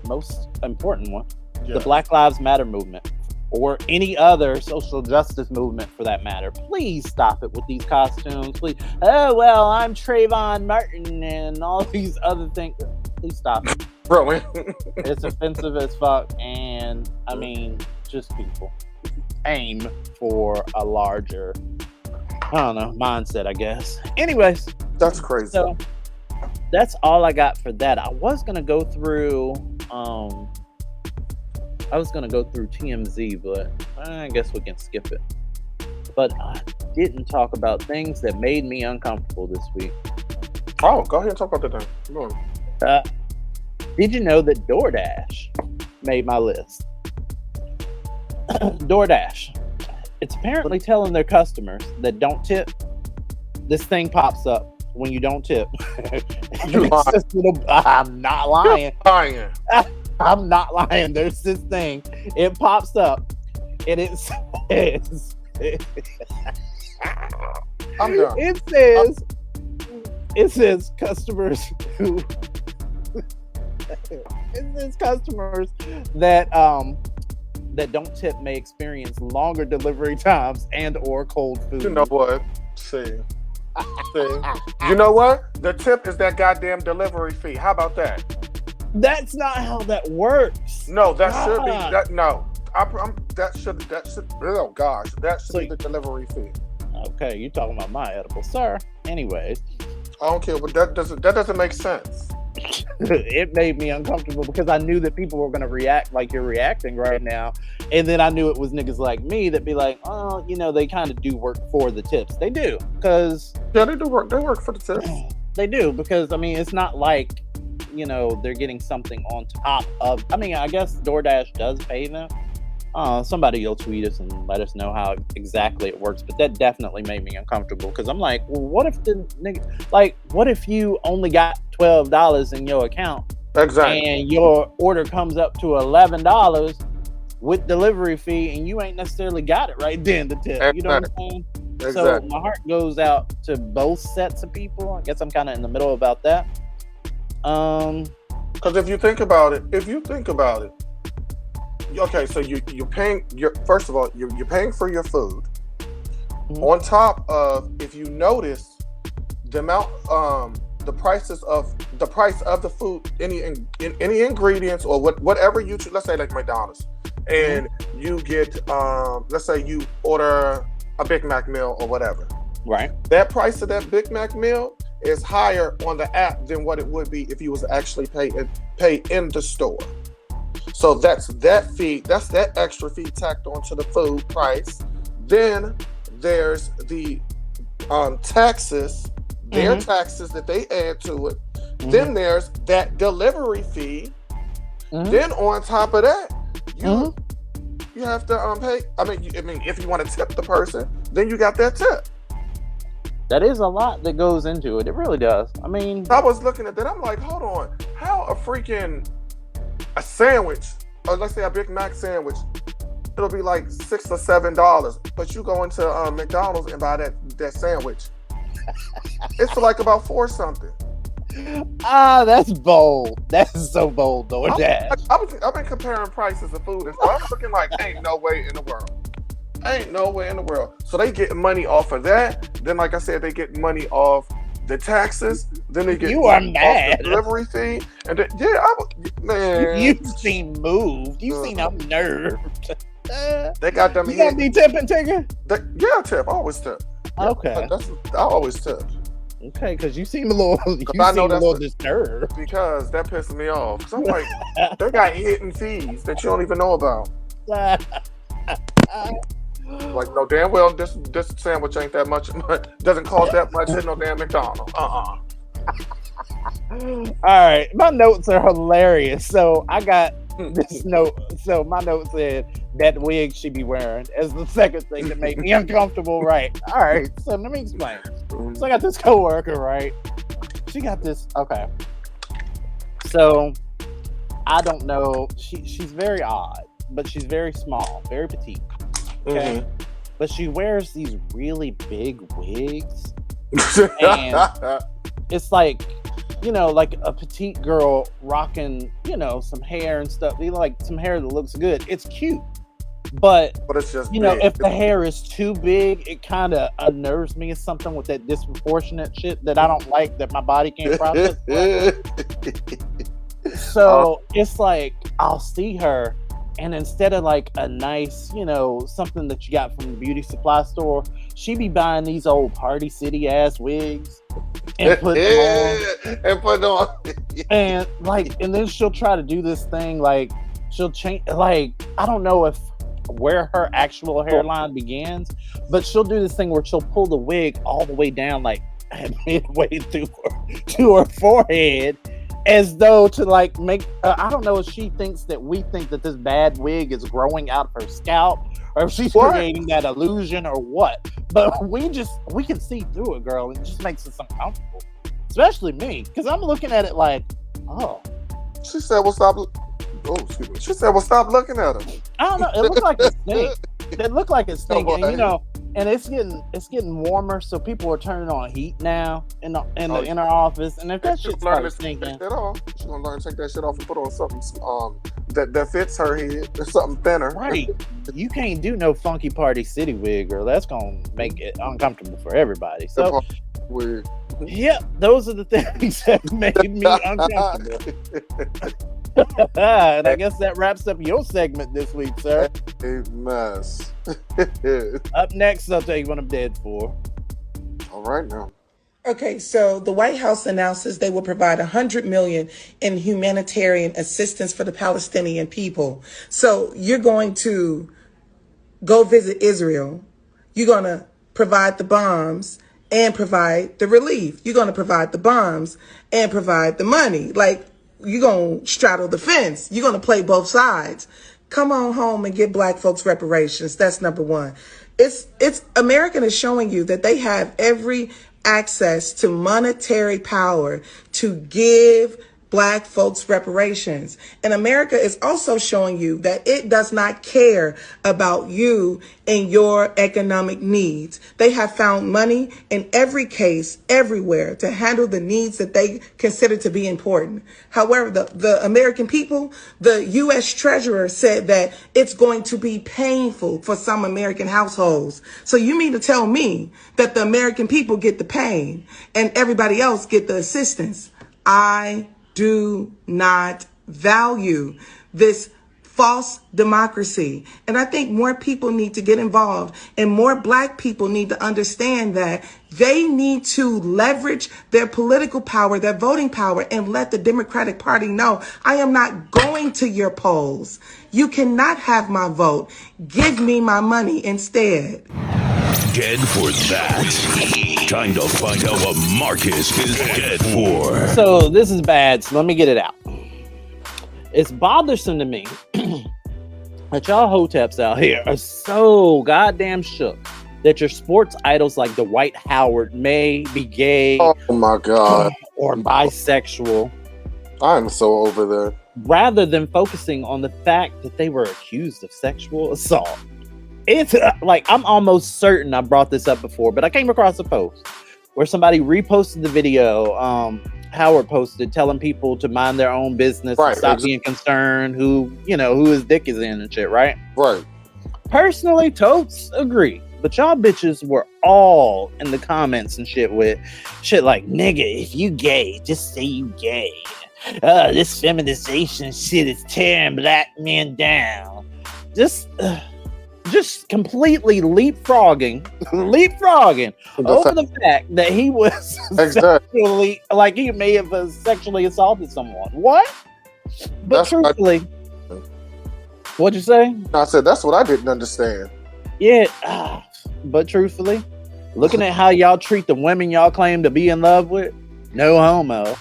most important one, the Black Lives Matter movement, or any other social justice movement for that matter. Please stop it with these costumes. Please. Oh, well, I'm Trayvon Martin and all these other things. Please stop it. Really? It's offensive as fuck. And I mean, just people aim for a larger, mindset, I guess. Anyways. That's crazy. So that's all I got for that. I was going to go through TMZ, but I guess we can skip it. But I didn't talk about things that made me uncomfortable this week. Oh, go ahead and talk about that then. Go on. Did you know that DoorDash made my list? DoorDash. It's apparently telling their customers that don't tip. This thing pops up when you don't tip. I'm not lying. You're lying. I'm not lying. There's this thing. It pops up, and it says, I'm done. It says customers who. It says customers that don't tip may experience longer delivery times and or cold food. You know what? See. You know what? The tip is that goddamn delivery fee. How about that? That's not how that works. No, that should be that. No, that should. Oh gosh, that should be the delivery fee. Okay, you talking about my edible, sir? Anyways, I don't care, but that doesn't make sense. It made me uncomfortable because I knew that people were going to react like you're reacting right now, and then I knew it was niggas like me that be like, oh, they kind of do work for the tips. They do, because they do work. They work for the tips. They do, because I mean, it's not like they're getting something on top of. I mean, I guess DoorDash does pay them, Somebody will tweet us and let us know how exactly it works. But that definitely made me uncomfortable because I'm like, well, what if what if you only got $12 in your account, exactly, and your order comes up to $11 with delivery fee, and you ain't necessarily got it right then to tip. exactly. You know what I'm saying? Exactly. So my heart goes out to both sets of people. I guess I'm kind of in the middle about that. Because if you think about it, okay, so you're paying. First of all, you're paying for your food. Mm-hmm. On top of, if you notice, the amount, the price of the food, any ingredients or whatever you choose. Let's say like McDonald's, and you get, let's say you order a Big Mac meal or whatever. Right. That price of that Big Mac meal is higher on the app than what it would be if you was actually pay in the store. So that's that fee. That's that extra fee tacked onto the food price. Then there's the taxes, their taxes that they add to it. Mm-hmm. Then there's that delivery fee. Mm-hmm. Then on top of that, you have to pay. I mean, if you want to tip the person, then you got that tip. That is a lot that goes into it. It really does. I mean, I was looking at that. I'm like, hold on. How a sandwich, or let's say a Big Mac sandwich, it'll be like $6 or $7, but you go into McDonald's and buy that sandwich, it's like about $4 something. That's bold. That's so bold, though. I've been comparing prices of food, and so I'm looking like, ain't no way in the world. So they get money off of that. Then, like I said, they get money off the taxes. Then they get off the delivery fee. And man, you seem moved. You seem unnerved. They got them. You gonna be tipping, Tigger? Yeah, tip. I always tip. Okay. I always tip. Okay, because you seem a little disturbed. Because that pisses me off. Because I'm like, they got hidden fees that you don't even know about. Like, no, damn well, this sandwich ain't that much. Doesn't cost that much at no damn McDonald's. All right, my notes are hilarious. So I got this note. So my note said that wig she be wearing as the second thing that made me uncomfortable. Right. All right. So let me explain. So I got this coworker. Right. She got this. Okay. So I don't know. She's very odd, but she's very small, very petite. Okay. But she wears these really big wigs. And it's like, like a petite girl rocking, some hair and stuff. Like some hair that looks good. It's cute. But it's just if the hair is too big, it kind of unnerves me. It's something with that disproportionate shit that I don't like, that my body can't process. So it's like, I'll see her, and instead of like a nice, something that you got from the beauty supply store, she be buying these old Party City ass wigs and put them on. And then she'll try to do this thing, like she'll change, like, I don't know where her actual hairline begins, but she'll do this thing where she'll pull the wig all the way down, like midway to her forehead, as though to like make I don't know if she thinks that we think that this bad wig is growing out of her scalp, or if she's creating that illusion or what. But we can see through it, girl. It just makes us uncomfortable, especially me, because I'm looking at it like, oh. She said, "Well, stop." Oh, excuse me. She said, "Well, stop looking at him." I don't know. It looked like it stink. It looked like it stink, and and it's getting warmer, so people are turning on heat now in the inner office. And if that shit starts stinking, she's gonna learn to take that shit off and put on something that fits her head, something thinner. Right. You can't do no funky Party City wig, girl. That's gonna make it uncomfortable for everybody. So weird. Yeah, those are the things that made me uncomfortable. And I guess that wraps up your segment this week, sir. A mess. Up next, I'll tell you what I'm dead for. All right now. Okay, so the White House announces they will provide $100 million in humanitarian assistance for the Palestinian people. So you're going to go visit Israel. You're going to provide the bombs and provide the relief. You're going to provide the bombs and provide the money. Like, you're going to straddle the fence. You're going to play both sides. come on home and get black folks reparations. That's number one. It's American is showing you that they have every access to monetary power to give black folks reparations. And America is also showing you that it does not care about you and your economic needs. They have found money in every case, everywhere, to handle the needs that they consider to be important. However, the American people, the U.S. Treasurer said that it's going to be painful for some American households. So you mean to tell me that the American people get the pain and everybody else get the assistance? I do not value this false democracy. And I think more people need to get involved, and more black people need to understand that they need to leverage their political power, their voting power, and let the Democratic Party know, I am not going to your polls. You cannot have my vote. Give me my money instead. Dead for that? Time to find out what Marcus is dead for. So this is bad, so let me get it out. It's bothersome to me that y'all hoteps out here are so goddamn shook that your sports idols like Dwight Howard may be gay. Oh my God. Or bisexual. I'm so over there. Rather than focusing on the fact that they were accused of sexual assault. It's like, I'm almost certain I brought this up before, but I came across a post where somebody reposted the video Howard posted telling people to mind their own business and stop being concerned who his dick is in and shit, right? Right. Personally, totes agree. But y'all bitches were all in the comments and shit with shit like, nigga, if you gay, just say you gay. This feminization shit is tearing black men down. Just completely leapfrogging over the fact that he was sexually, like he may have sexually assaulted someone. What? But that's truthfully, what'd you say? I said that's what I didn't understand. Yeah, but truthfully, looking at how y'all treat the women y'all claim to be in love with, no homo.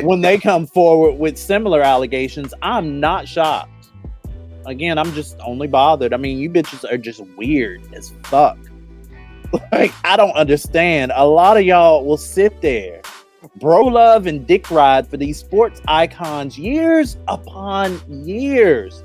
When they come forward with similar allegations, I'm not shocked. Again, I'm just only bothered. I mean, you bitches are just weird as fuck. Like, I don't understand. A lot of y'all will sit there, bro love and dick ride for these sports icons years upon years,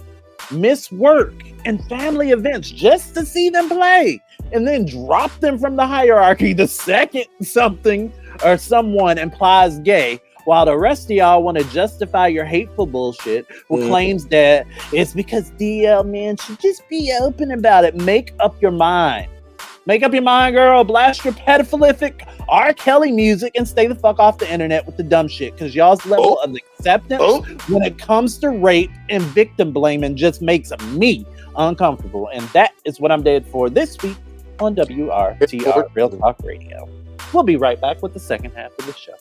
miss work and family events just to see them play, and then drop them from the hierarchy the second something or someone implies gay, while the rest of y'all want to justify your hateful bullshit with claims that it's because DL men should just be open about it. Make up your mind. Make up your mind, girl. Blast your pedophilic R. Kelly music and stay the fuck off the internet with the dumb shit, because y'all's level of acceptance when it comes to rape and victim blaming just makes me uncomfortable. And that is what I'm dead for this week on WRTR Real Talk Radio. We'll be right back with the second half of the show.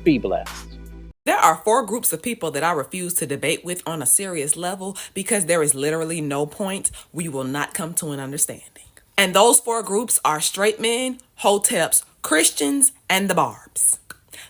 Be blessed. There are 4 groups of people that I refuse to debate with on a serious level because there is literally no point. We will not come to an understanding. And those 4 groups are straight men, hoteps, Christians, and the barbs.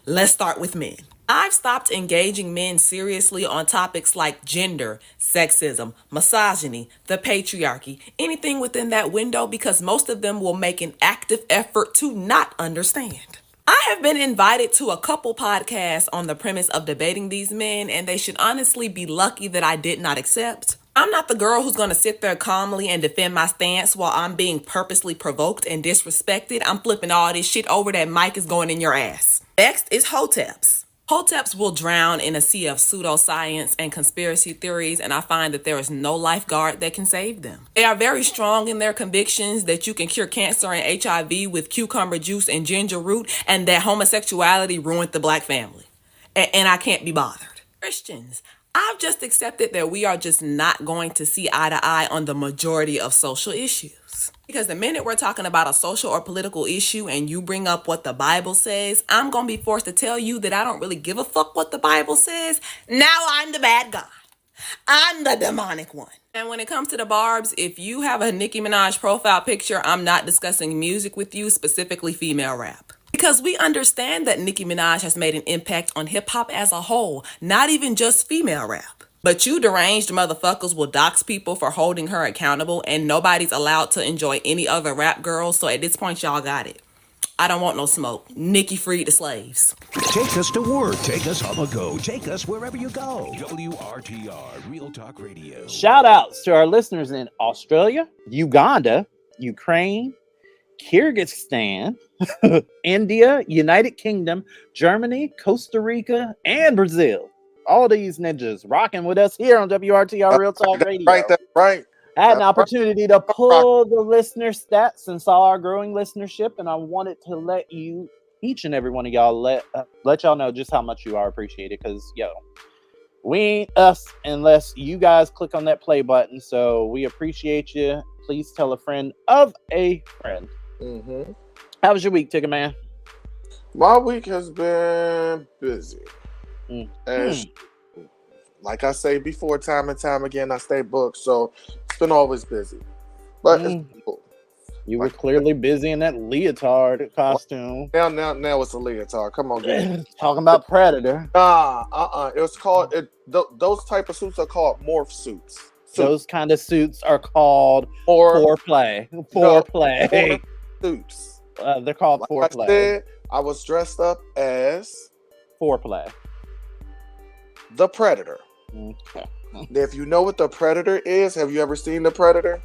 Let's start with men. I've stopped engaging men seriously on topics like gender, sexism, misogyny, the patriarchy, anything within that window, because most of them will make an active effort to not understand. I have been invited to a couple podcasts on the premise of debating these men, and they should honestly be lucky that I did not accept. I'm not the girl who's going to sit there calmly and defend my stance while I'm being purposely provoked and disrespected. I'm flipping all this shit over. That mic is going in your ass. Next is hoteps. Hoteps will drown in a sea of pseudoscience and conspiracy theories, and I find that there is no lifeguard that can save them. They are very strong in their convictions that you can cure cancer and HIV with cucumber juice and ginger root, and that homosexuality ruined the black family. And I can't be bothered. Christians, I've just accepted that we are just not going to see eye to eye on the majority of social issues. Because the minute we're talking about a social or political issue and you bring up what the Bible says, I'm going to be forced to tell you that I don't really give a fuck what the Bible says. Now I'm the bad guy. I'm the demonic one. And when it comes to the barbs, if you have a Nicki Minaj profile picture, I'm not discussing music with you, specifically female rap. Because we understand that Nicki Minaj has made an impact on hip hop as a whole, not even just female rap. But you deranged motherfuckers will dox people for holding her accountable, and nobody's allowed to enjoy any other rap girls. So at this point, y'all got it. I don't want no smoke. Nikki freed the slaves. Take us to work. Take us on the go. Take us wherever you go. WRTR, Real Talk Radio. Shout outs to our listeners in Australia, Uganda, Ukraine, Kyrgyzstan, India, United Kingdom, Germany, Costa Rica, and Brazil. All these ninjas rocking with us here on WRTR Real Talk Radio. Right, that's right. I had an opportunity to pull the listener stats and saw our growing listenership, and I wanted to let you, each and every one of y'all, let y'all know just how much you are appreciated. Because we ain't us unless you guys click on that play button. So we appreciate you. Please tell a friend of a friend. Mm-hmm. How was your week, Tigger Man? My week has been busy. And like I say before, time and time again, I stay booked, so it's been always busy. But it's cool. You were clearly busy in that leotard costume. Now it's a leotard. Come on, get it. Talking about Predator. It was called those type of suits are called morph suits. Those kind of suits are called foreplay. Foreplay. Suits. They're called foreplay. I was dressed up as foreplay. The Predator. Okay. If you know what the Predator is, have you ever seen the Predator?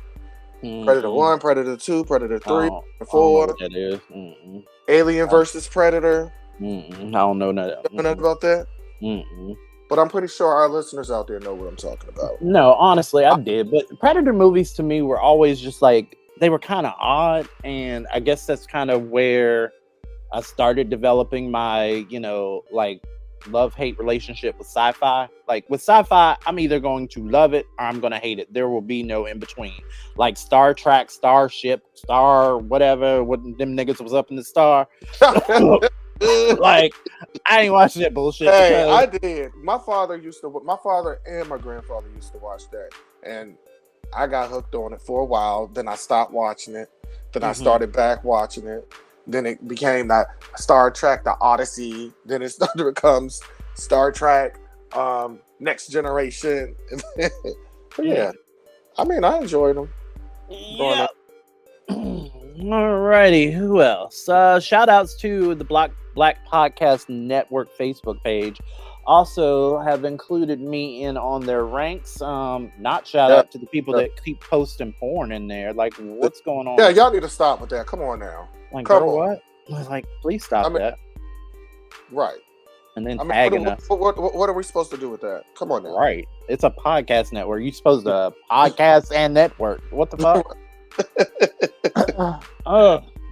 Predator 1, Predator 2, Predator 3, 4. That is. Alien versus Predator. I don't know nothing. You know nothing about that? But I'm pretty sure our listeners out there know what I'm talking about. No, honestly, I did. But Predator movies to me were always just like, they were kind of odd. And I guess that's kind of where I started developing my, like, love-hate relationship with sci-fi. Like with sci-fi, I'm either going to love it or I'm going to hate it. There will be no in between. Like Star Trek, Starship, Star, whatever, what them niggas was up in the star. Like, I ain't watching that bullshit. Hey, I did. My father and my grandfather used to watch that. And I got hooked on it for a while. Then I stopped watching it. Then I started back watching it. Then it became that Star Trek, the Odyssey. Then it started to become Star Trek, Next Generation. But yeah, I mean, I enjoyed them. Yeah. Alrighty, who else? Shout outs to the Black Podcast Network Facebook page. Also have included me in on their ranks. Not shout out to the people that keep posting porn in there. Like, what's going on? Yeah, y'all need to stop with that. Come on now. Like, girl, what? Like, please stop that. Right. And then tagging us. What are we supposed to do with that? Come on now. Right. It's a podcast network. You're supposed to podcast and network. What the fuck?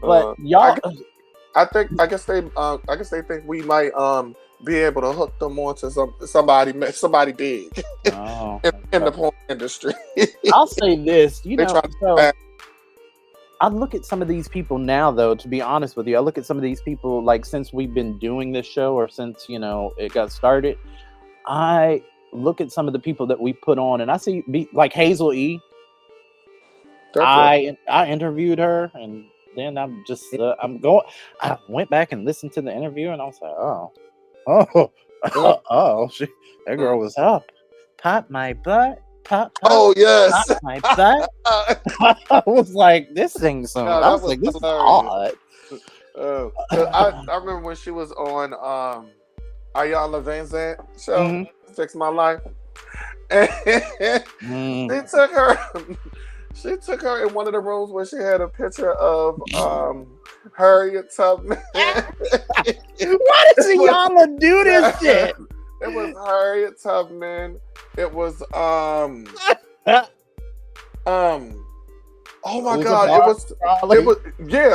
But y'all, I guess they think we might be able to hook them onto somebody big in the porn industry. I'll say this, I look at some of these people now, though, to be honest with you. I look at some of these people, like, since we've been doing this show or since, it got started, I look at some of the people that we put on and I see, like Hazel E. I interviewed her and then I went back and listened to the interview and I was like, that girl was up. Pop my butt. Pop, oh yes, pop my butt. I was like, this thing's so. I was like, this is odd. I remember when she was on Ayala Van Zandt show, Fix My Life, and she took her in one of the rooms where she had a picture of Harriet Tubman. Why does Ayala do this shit? It was Harriet Tubman. It was oh my God! It was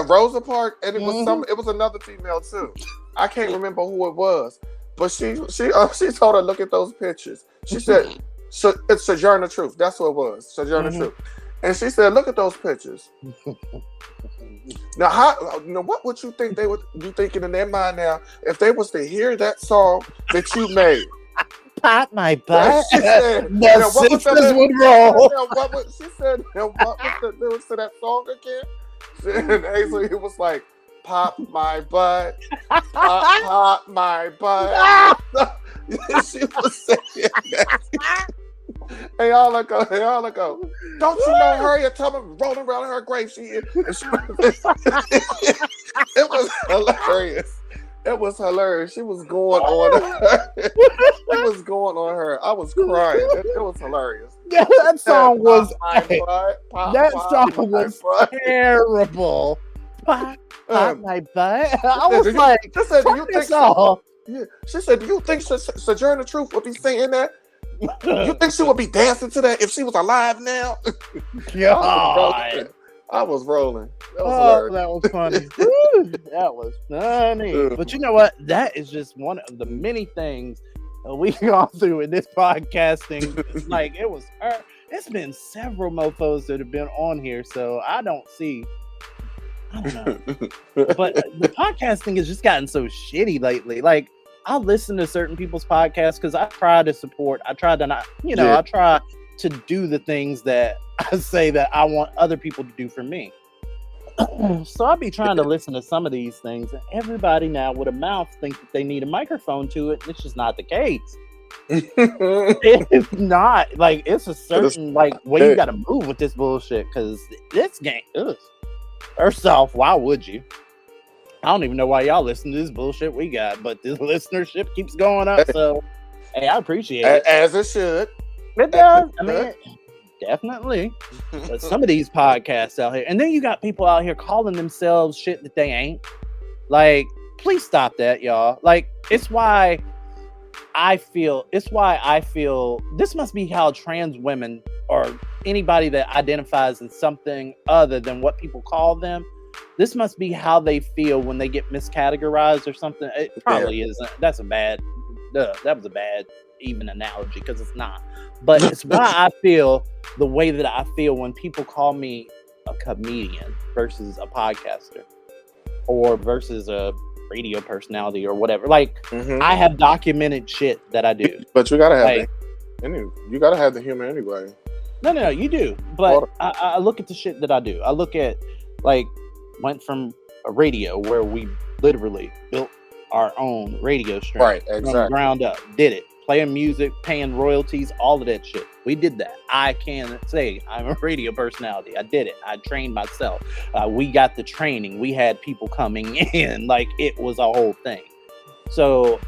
Rosa Parks, and it was it was another female too. I can't remember who it was, but she told her, look at those pictures. She said, "So it's Sojourner Truth." That's what it was, Sojourner Truth. And she said, look at those pictures. Now, what would you think they would be thinking in their mind now if they was to hear that song that you made? Pop my butt. She said, the sisters would roll. She said, what was the lyrics to that song again? And Hazel, it was like, pop my butt, pop my butt. She was saying that. Hey, all I go. Don't you know her? Tell me rolling around her grave. It was hilarious. It was hilarious. She was going on her. She was going on her. I was crying. It was hilarious. Yeah, that song was terrible. Pop my butt. I was like, she said, do you think so? Yeah. She said, do you think Sojourner Truth would be singing that? You think she would be dancing to that if she was alive now? God. I was rolling. That was hilarious. That was funny. That was funny. But you know what? That is just one of the many things we've gone through in this podcasting. Like, it was her. It's been several mofos that have been on here, so I don't know. But the podcasting has just gotten so shitty lately. Like, I'll listen to certain people's podcasts because I try to support. I try to not, I try to do the things that I say that I want other people to do for me. So I'll be trying to listen to some of these things, and everybody now with a mouth thinks that they need a microphone to it, and it's just not the case. It's not. Like, it's a certain way you got to move with this bullshit, because this game, first off, why would you? I don't even know why y'all listen to this bullshit we got, but this listenership keeps going up, so hey, I appreciate it. As it should. It does. I mean, definitely. But some of these podcasts out here, and then you got people out here calling themselves shit that they ain't. Like, please stop that, y'all. Like, it's why I feel this must be how trans women or anybody that identifies as something other than what people call them, this must be how they feel when they get miscategorized or something. It probably isn't. That was a bad even analogy, because it's not. But it's why I feel the way that I feel when people call me a comedian versus a podcaster or versus a radio personality or whatever. Like, I have documented shit that I do. But you gotta have you gotta have the humor anyway. No, you do. But I look at the shit that I do. I look at, like, went from a radio where we literally built our own radio stream, right? Exactly. From the ground up, did it, playing music, paying royalties, all of that shit. We did that. I can say I'm a radio personality. I did it. I trained myself. We got the training. We had people coming in. Like, it was a whole thing. So,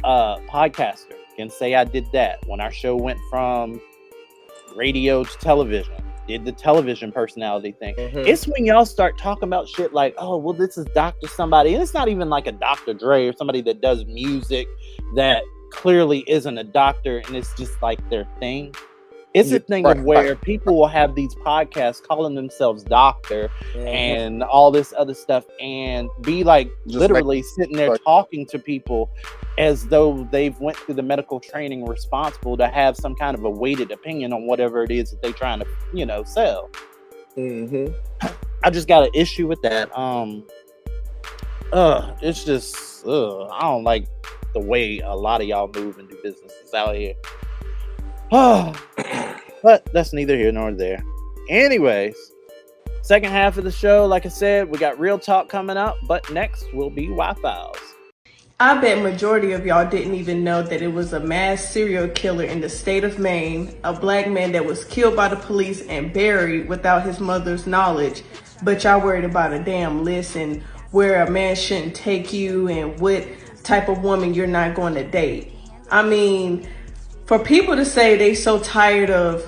podcaster can say I did that. When our show went from radio to television, did the television personality thing. It's when y'all start talking about shit like, oh, well, this is Dr. somebody. And it's not even like a Dr. Dre or somebody that does music that clearly isn't a doctor and it's just like their thing. It's a thing of where people will have these podcasts calling themselves doctor and all this other stuff and be like just literally sitting there talking to people as though they've went through the medical training responsible to have some kind of a weighted opinion on whatever it is that they're trying to, sell. I just got an issue with that. It's just, I don't like the way a lot of y'all move and do businesses out here. But that's neither here nor there. Anyways, second half of the show, like I said, we got Real Talk coming up, but next will be Wi-Fi's. I bet majority of y'all didn't even know that it was a mass serial killer in the state of Maine, a black man that was killed by the police and buried without his mother's knowledge. But y'all worried about a damn list and where a man shouldn't take you and what type of woman you're not going to date. I mean, for people to say they so tired of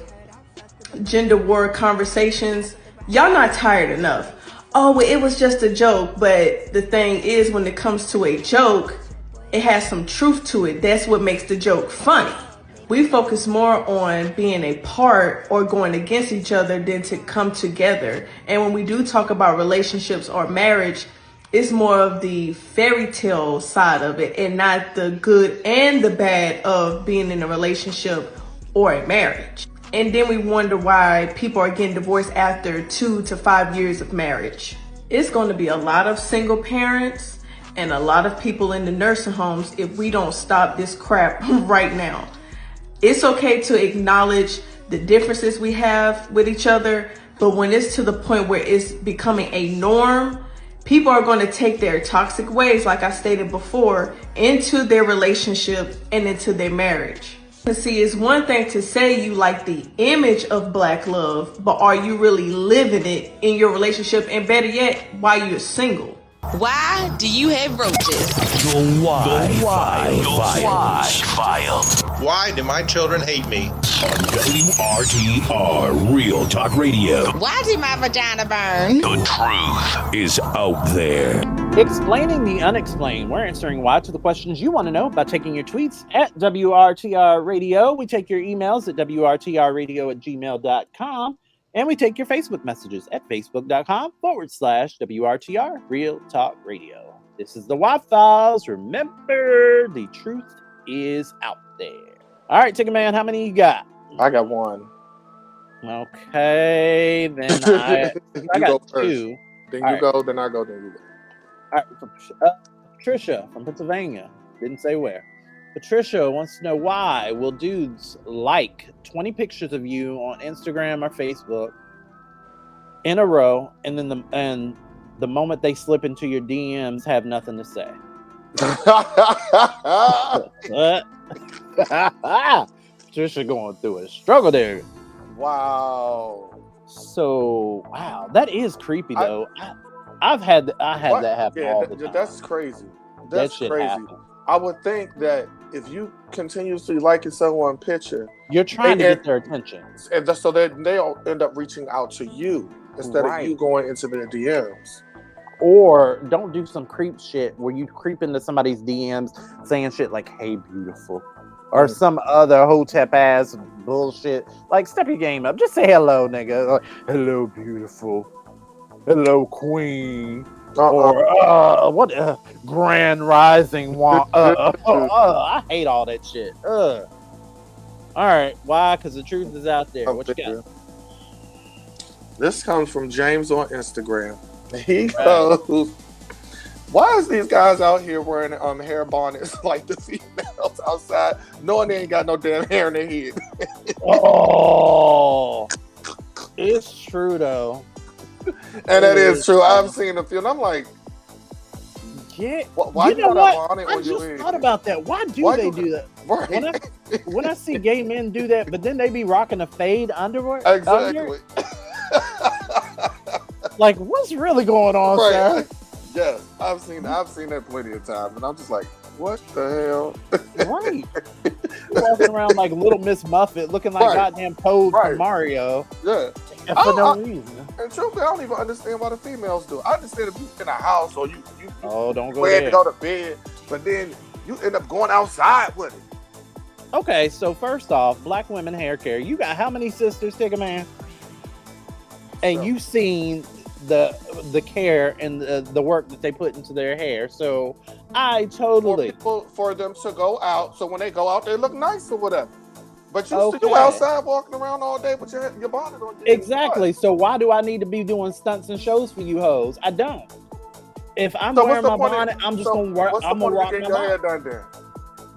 gender war conversations, y'all not tired enough. Oh, well, it was just a joke. But the thing is, when it comes to a joke, it has some truth to it. That's what makes the joke funny. We focus more on being apart or going against each other than to come together. And when we do talk about relationships or marriage, it's more of the fairy tale side of it and not the good and the bad of being in a relationship or a marriage. And then we wonder why people are getting divorced after 2 to 5 years of marriage. It's going to be a lot of single parents and a lot of people in the nursing homes if we don't stop this crap right now. It's okay to acknowledge the differences we have with each other, but when it's to the point where it's becoming a norm, people are going to take their toxic ways, like I stated before, into their relationship and into their marriage. See, it's one thing to say you like the image of black love, but are you really living it in your relationship? And better yet, while you're single? Why do you have roaches? The Why File. Why do my children hate me? On WRTR Real Talk Radio. Why did my vagina burn? The truth is out there. Explaining the unexplained. We're answering why to the questions you want to know by taking your tweets at WRTR Radio. We take your emails at WRTRradio@gmail.com. And we take your Facebook messages at Facebook.com/WRTR Real Talk Radio. This is the Why Files. Remember, the truth is out there. All right, Ticket Man, how many you got? I got one. Okay, then I got two. Then you go, then I go, then you go. All right, Patricia from Pennsylvania. Didn't say where. Patricia wants to know why will dudes like 20 pictures of you on Instagram or Facebook in a row, and then the moment they slip into your DMs, have nothing to say. Patricia going through a struggle there. Wow. So wow, that is creepy though. I've had that happen all the time. That's crazy. That's that shit crazy. Happen. I would think that if you continuously liking someone's picture, you're trying to get their attention, and so that they'll end up reaching out to you instead of you going into their DMs. Or don't do some creep shit where you creep into somebody's DMs saying shit like, "Hey, beautiful," or some other hotep ass bullshit. Like, step your game up. Just say hello, nigga. Like, hello, beautiful. Hello, queen. Or what? Grand rising. I hate all that shit. All right, why? Because the truth is out there. What you got? This comes from James on Instagram. He goes, "Why is these guys out here wearing hair bonnets like the females outside, knowing they ain't got no damn hair in their head?" Oh, it's true though. And that is true. I've seen a few, and I'm like, yeah. Why you know what? bonnet I just thought about that. Why do they do that? Right. When I see gay men do that, but then they be rocking a fade underwear. Exactly. Like, what's really going on, sir? Yes, I've seen that plenty of times, and I'm just like, what the hell? Right. Walking around like Little Miss Muffet, looking like goddamn Toad from Mario. Yeah. For no reason. And truthfully, I don't even understand why the females do. I understand if you in a house or you don't go there there. to go to bed, but then you end up going outside with it. Okay, so first off, black women hair care. You got how many sisters, Ticket Man? And you've seen the care and the work that they put into their hair. So I totally for them to go out, so when they go out, they look nice or whatever. But you outside walking around all day with your bonnet on. Exactly. So why do I need to be doing stunts and shows for you hoes? I don't. If I'm wearing my bonnet, I'm just gonna work. I'm gonna rock my hair bonnet. done then?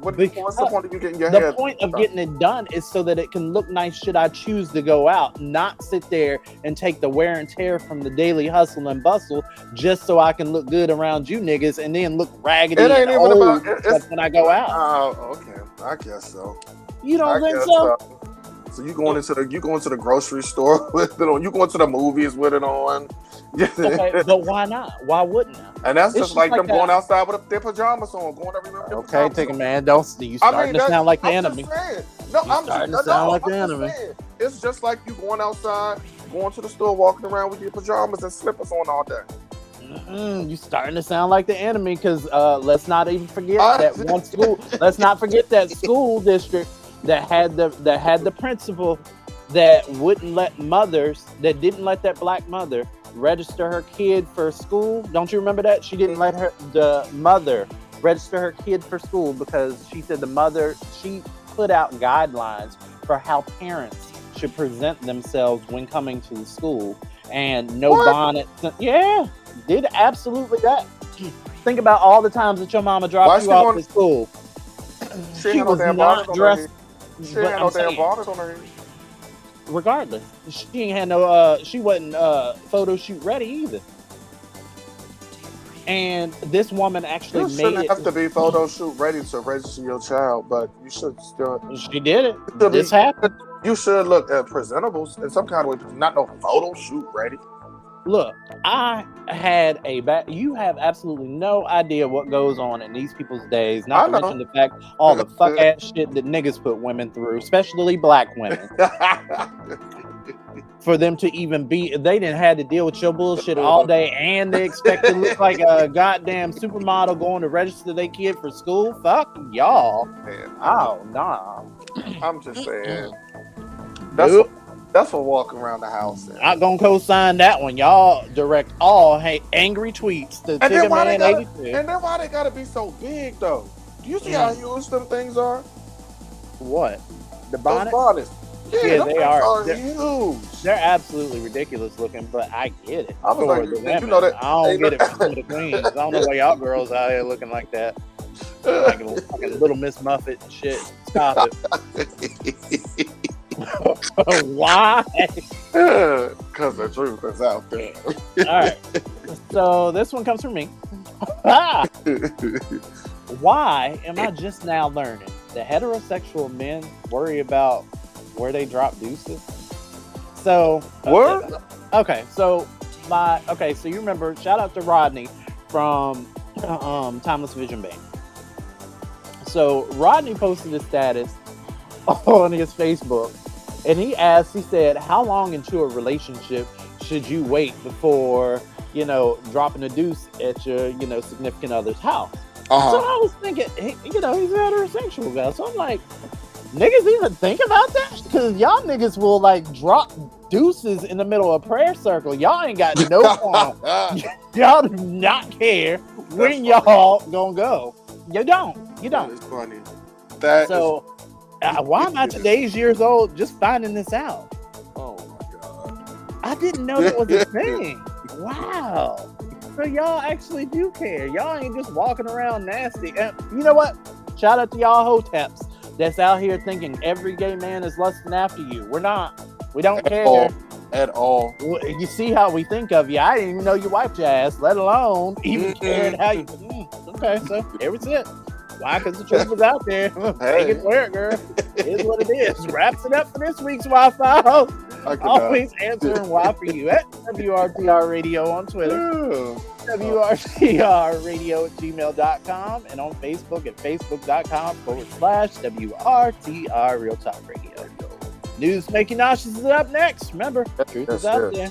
What's the point of you getting your hair? The point of getting it done is so that it can look nice should I choose to go out, not sit there and take the wear and tear from the daily hustle and bustle just so I can look good around you niggas and then look raggedy and old when I go out. Oh, okay. I guess so. You don't think so? So you going into the grocery store with it on? You going to the movies with it on? Okay, but why not? Why wouldn't I? And that's just like them going outside with their pajamas on, going everywhere. Okay, take a man. Don't you starting to sound like the enemy? No, I'm starting to sound like the enemy. It's just like you going outside, going to the store, walking around with your pajamas and slippers on all day. You starting to sound like the enemy because let's not even forget that one school. Let's not forget that school district that had the principal that wouldn't let that didn't let that black mother register her kid for school. Don't you remember that? She didn't let the mother register her kid for school because she said she put out guidelines for how parents should present themselves when coming to the school, and no bonnet. Yeah, did absolutely that. Think about all the times that your mama dropped you off to school. She was not dressed. She ain't had no damn bonnet on her head. Regardless, she ain't had no. She wasn't photo shoot ready either. And this woman actually You made shouldn't it. have to be photo shoot ready to register your child, but you should still. She did it. This happened. You should look at presentables in some kind of way, but not no photo shoot ready. Look, I had you have absolutely no idea what goes on in these people's days, not to mention the fact all the fuck ass shit that niggas put women through, especially black women. For them to even they didn't have to deal with your bullshit all day, and they expect to look like a goddamn supermodel going to register their kid for school. Fuck y'all. Man, oh nah. I'm just saying. That's for walking around the house. Not gonna co-sign that one. Y'all direct all angry tweets to Tigger Man 82. And then why they gotta be so big though? Do you see how huge them things are? What? The bonnet? Bonnets. Yeah, they are. They're huge. They're absolutely ridiculous looking, but I get it. I was like, the you women. know that, I don't get it for some of the queens. I don't know why y'all girls out here looking like that. Like a little Miss Muffet and shit. Stop it. Why? Because the truth is out there. All right. So this one comes from me. Why am I just now learning that heterosexual men worry about where they drop deuces? So okay, so you remember, shout out to Rodney from Timeless Vision Bank. So Rodney posted a status on his Facebook, and he said, how long into a relationship should you wait before, dropping a deuce at your, significant other's house? Uh-huh. So I was thinking, he's a heterosexual guy. So I'm like, niggas even think about that? Because y'all niggas will drop deuces in the middle of a prayer circle. Y'all ain't got no problem. Y'all do not care when y'all gonna go. You don't. That is funny. Why am I today's years old just finding this out? Oh my God. I didn't know that was a thing. Wow. So y'all actually do care. Y'all ain't just walking around nasty. And you know what? Shout out to y'all hoteps that's out here thinking every gay man is lusting after you. We're not. We don't care. At all. You see how we think of you. I didn't even know you wiped your ass, let alone even caring how you... Okay, so here we sit. Why? Because the truth is out there. Take it where it, girl. It is what it is. Wraps it up for this week's Wi-Fi. Always answering why for you at WRTR Radio on Twitter, WRTR Radio at gmail.com, and on Facebook at facebook.com/WRTR Real Talk Radio. News Making Nauseous is up next. Remember, truth is out there.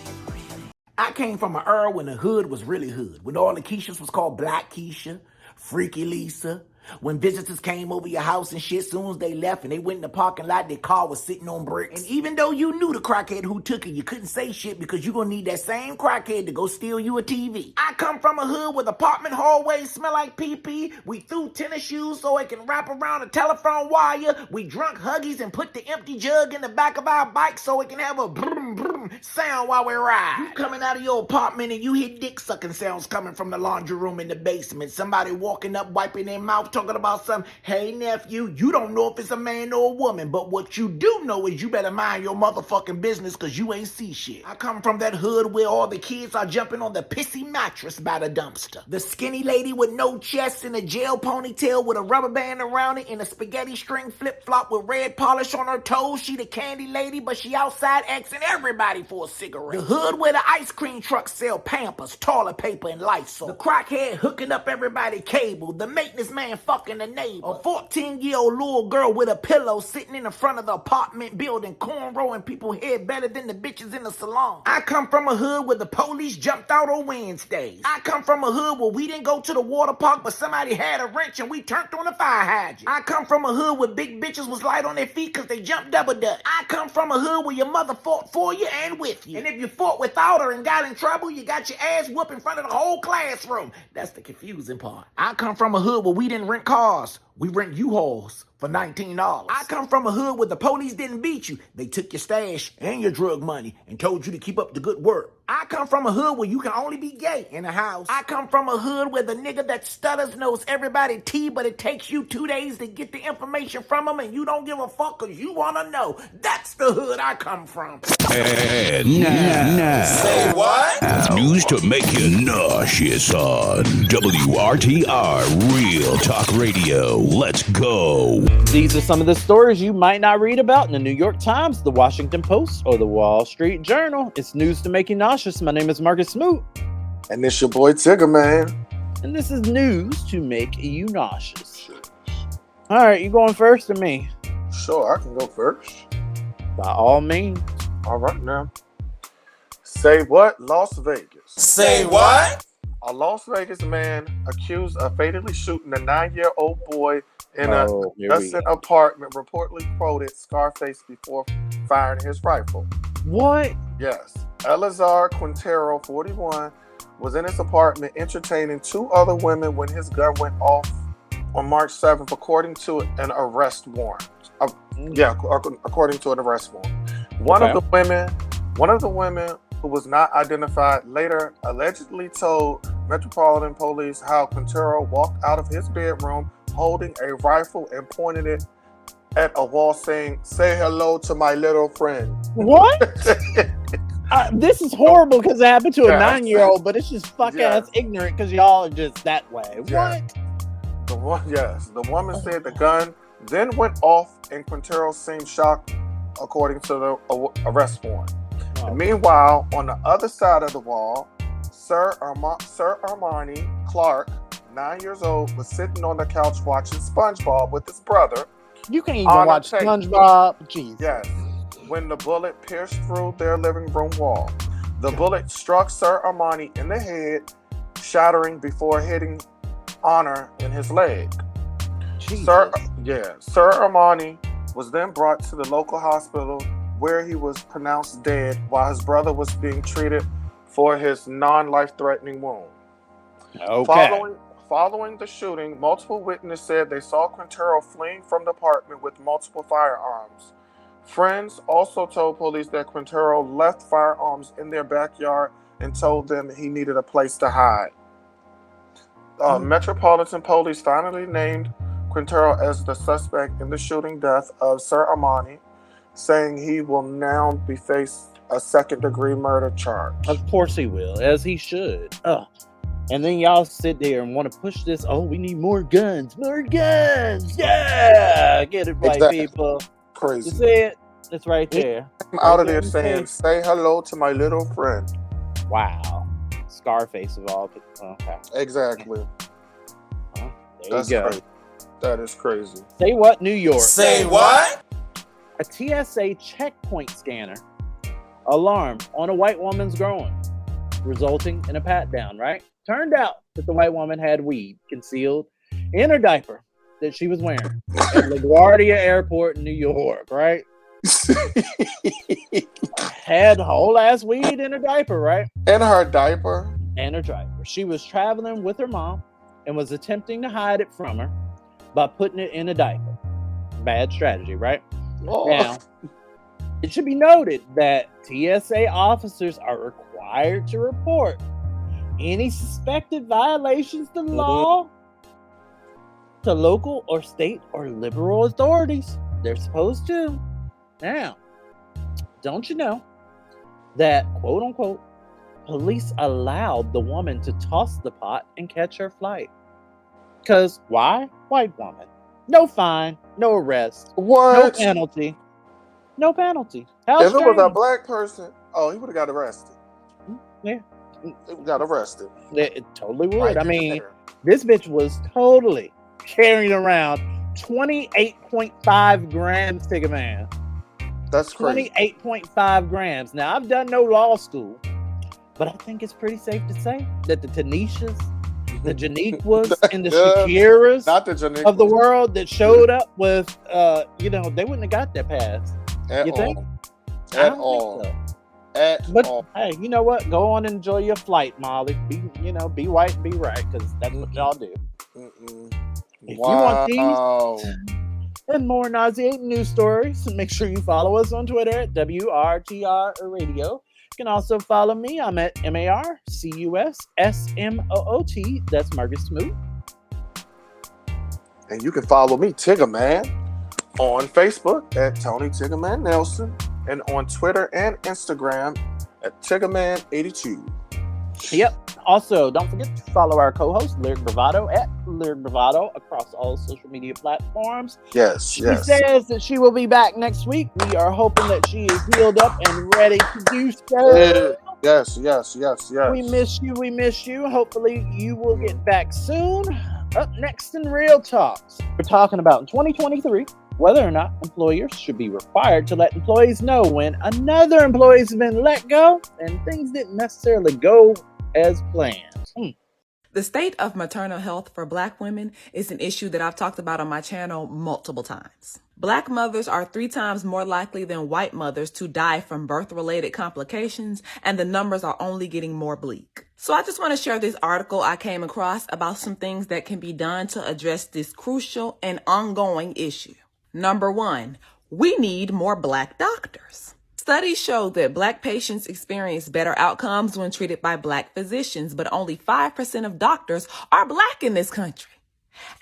I came from an era when the hood was really hood, when all the Keishas was called Black Keisha, Freaky Lisa. When visitors came over your house and shit, soon as they left and they went in the parking lot, their car was sitting on bricks. And even though you knew the crackhead who took it, you couldn't say shit because you're gonna need that same crackhead to go steal you a TV. I come from a hood where the apartment hallways smell like pee-pee. We threw tennis shoes so it can wrap around a telephone wire. We drunk Huggies and put the empty jug in the back of our bike so it can have a brum brum sound while we ride. You coming out of your apartment and you hear dick sucking sounds coming from the laundry room in the basement. Somebody walking up, wiping their mouth, talking about something. Hey nephew, you don't know if it's a man or a woman, but what you do know is you better mind your motherfucking business because you ain't see shit. I come from that hood where all the kids are jumping on the pissy mattress by the dumpster. The skinny lady with no chest and a gel ponytail with a rubber band around it and a spaghetti string flip-flop with red polish on her toes. She the candy lady, but she outside asking everybody for a cigarette. The hood where the ice cream trucks sell Pampers, toilet paper, and Lysol. The crackhead hooking up everybody cable. The maintenance man fucking the neighbor. A 14-year-old little girl with a pillow sitting in the front of the apartment building, cornrowing people's head better than the bitches in the salon. I come from a hood where the police jumped out on Wednesdays. I come from a hood where we didn't go to the water park, but somebody had a wrench and we turned on a fire hydrant. I come from a hood where big bitches was light on their feet because they jumped double dutch. I come from a hood where your mother fought for you and with you. And if you fought without her and got in trouble, you got your ass whooped in front of the whole classroom. That's the confusing part. I come from a hood where we didn't rent cars. We rent U-Hauls for $19. I come from a hood where the police didn't beat you. They took your stash and your drug money and told you to keep up the good work. I come from a hood where you can only be gay in a house. I come from a hood where the nigga that stutters knows everybody T, but it takes you 2 days to get the information from him and you don't give a fuck because you want to know. That's the hood I come from. And now, Say what? News to make you nauseous on WRTR Real Talk Radio. Let's go. These are some of the stories you might not read about in the New York Times, the Washington Post, or the Wall Street Journal. It's news to make you nauseous. My name is Marcus Smoot. And it's your boy Tigger, man. And this is news to make you nauseous. All right, you going first or me? Sure, I can go first. By all means. All right, now. Say what? Las Vegas. Say what? A Las Vegas man accused of fatally shooting a 9-year-old boy in a Dustin apartment reportedly quoted Scarface before firing his rifle. What? Yes. Elazar Quintero, 41, was in his apartment entertaining 2 other women when his gun went off on March 7th, according to an arrest warrant. According to an arrest warrant. One of the women who was not identified later allegedly told Metropolitan Police how Quintero walked out of his bedroom holding a rifle and pointed it at a wall saying, "Say hello to my little friend." What? This is horrible because it happened to a 9-year-old, but it's just fuck ass ignorant because y'all are just that way. Yeah. What? The woman said the gun then went off and Quintero seemed shocked, according to the arrest warrant. Oh. Meanwhile, on the other side of the wall, Sir Armani Clark, 9 years old, was sitting on the couch watching SpongeBob with his brother. You can't even watch SpongeBob. Jeez. Yes. When the bullet pierced through their living room wall. The bullet struck Sir Armani in the head, shattering before hitting Honor in his leg. Sir Armani was then brought to the local hospital where he was pronounced dead while his brother was being treated for his non-life-threatening wound. Okay. Following the shooting, multiple witnesses said they saw Quintero fleeing from the apartment with multiple firearms. Friends also told police that Quintero left firearms in their backyard and told them he needed a place to hide. Metropolitan Police finally named Quintero as the suspect in the shooting death of Sir Armani, saying he will now face a second-degree murder charge. Of course he will, as he should. And then y'all sit there and want to push this. Oh, we need more guns. More guns. Yeah. Get it right, people. Crazy. You see it? It's right there. I'm out of there saying, "Say hello to my little friend." Wow. Scarface of all people. Okay. Exactly. There you go. Crazy. That is crazy. Say what, New York? Say what? A TSA checkpoint scanner alarm on a white woman's groin, resulting in a pat down, right? Turned out that the white woman had weed concealed in her diaper that she was wearing at LaGuardia Airport in New York, right? Had whole ass weed in her diaper, right? In her diaper? In her diaper. She was traveling with her mom and was attempting to hide it from her by putting it in a diaper. Bad strategy, right? Oh. Now, it should be noted that TSA officers are required to report any suspected violations of the law to local or state or liberal authorities. They're supposed to. Now, don't you know that, quote unquote, police allowed the woman to toss the pot and catch her flight? Because why? White woman. No fine, no arrest, what? No penalty. No penalty. How if strange. It was a black person, he would have got arrested. Yeah. It got arrested. It totally would. Right I mean, this bitch was totally carrying around 28.5 grams, Tigger man. That's crazy. 28.5 grams. Now, I've done no law school, but I think it's pretty safe to say that the Tanishas, the Janiquas, and the Shakiras of the world that showed up with, they wouldn't have got that pass. At you think? At all. So. But hey, you know what? Go on and enjoy your flight, Molly. Be white and be right, because that's what y'all do. If you want these and more nauseating news stories, make sure you follow us on Twitter at WRTR Radio. You can also follow me. I'm at MarcusSmoot. That's Marcus Smoot. And you can follow me, Tigger Man, on Facebook at Tony Tiggerman Nelson, and on Twitter and Instagram at Tiggerman82. Yep. Also, don't forget to follow our co-host, Lyric Bravado, at Lyric Bravado across all social media platforms. She says that she will be back next week. We are hoping that she is healed up and ready to do so. Yes. We miss you. Hopefully, you will get back soon. Up next in Real Talks, we're talking about in 2023 whether or not employers should be required to let employees know when another employee has been let go and things didn't necessarily go as planned. The state of maternal health for Black women is an issue that I've talked about on my channel multiple times. Black mothers are 3 times more likely than white mothers to die from birth-related complications, and the numbers are only getting more bleak. So I just want to share this article I came across about some things that can be done to address this crucial and ongoing issue. Number 1, we need more Black doctors. Studies show that Black patients experience better outcomes when treated by Black physicians, but only 5% of doctors are Black in this country.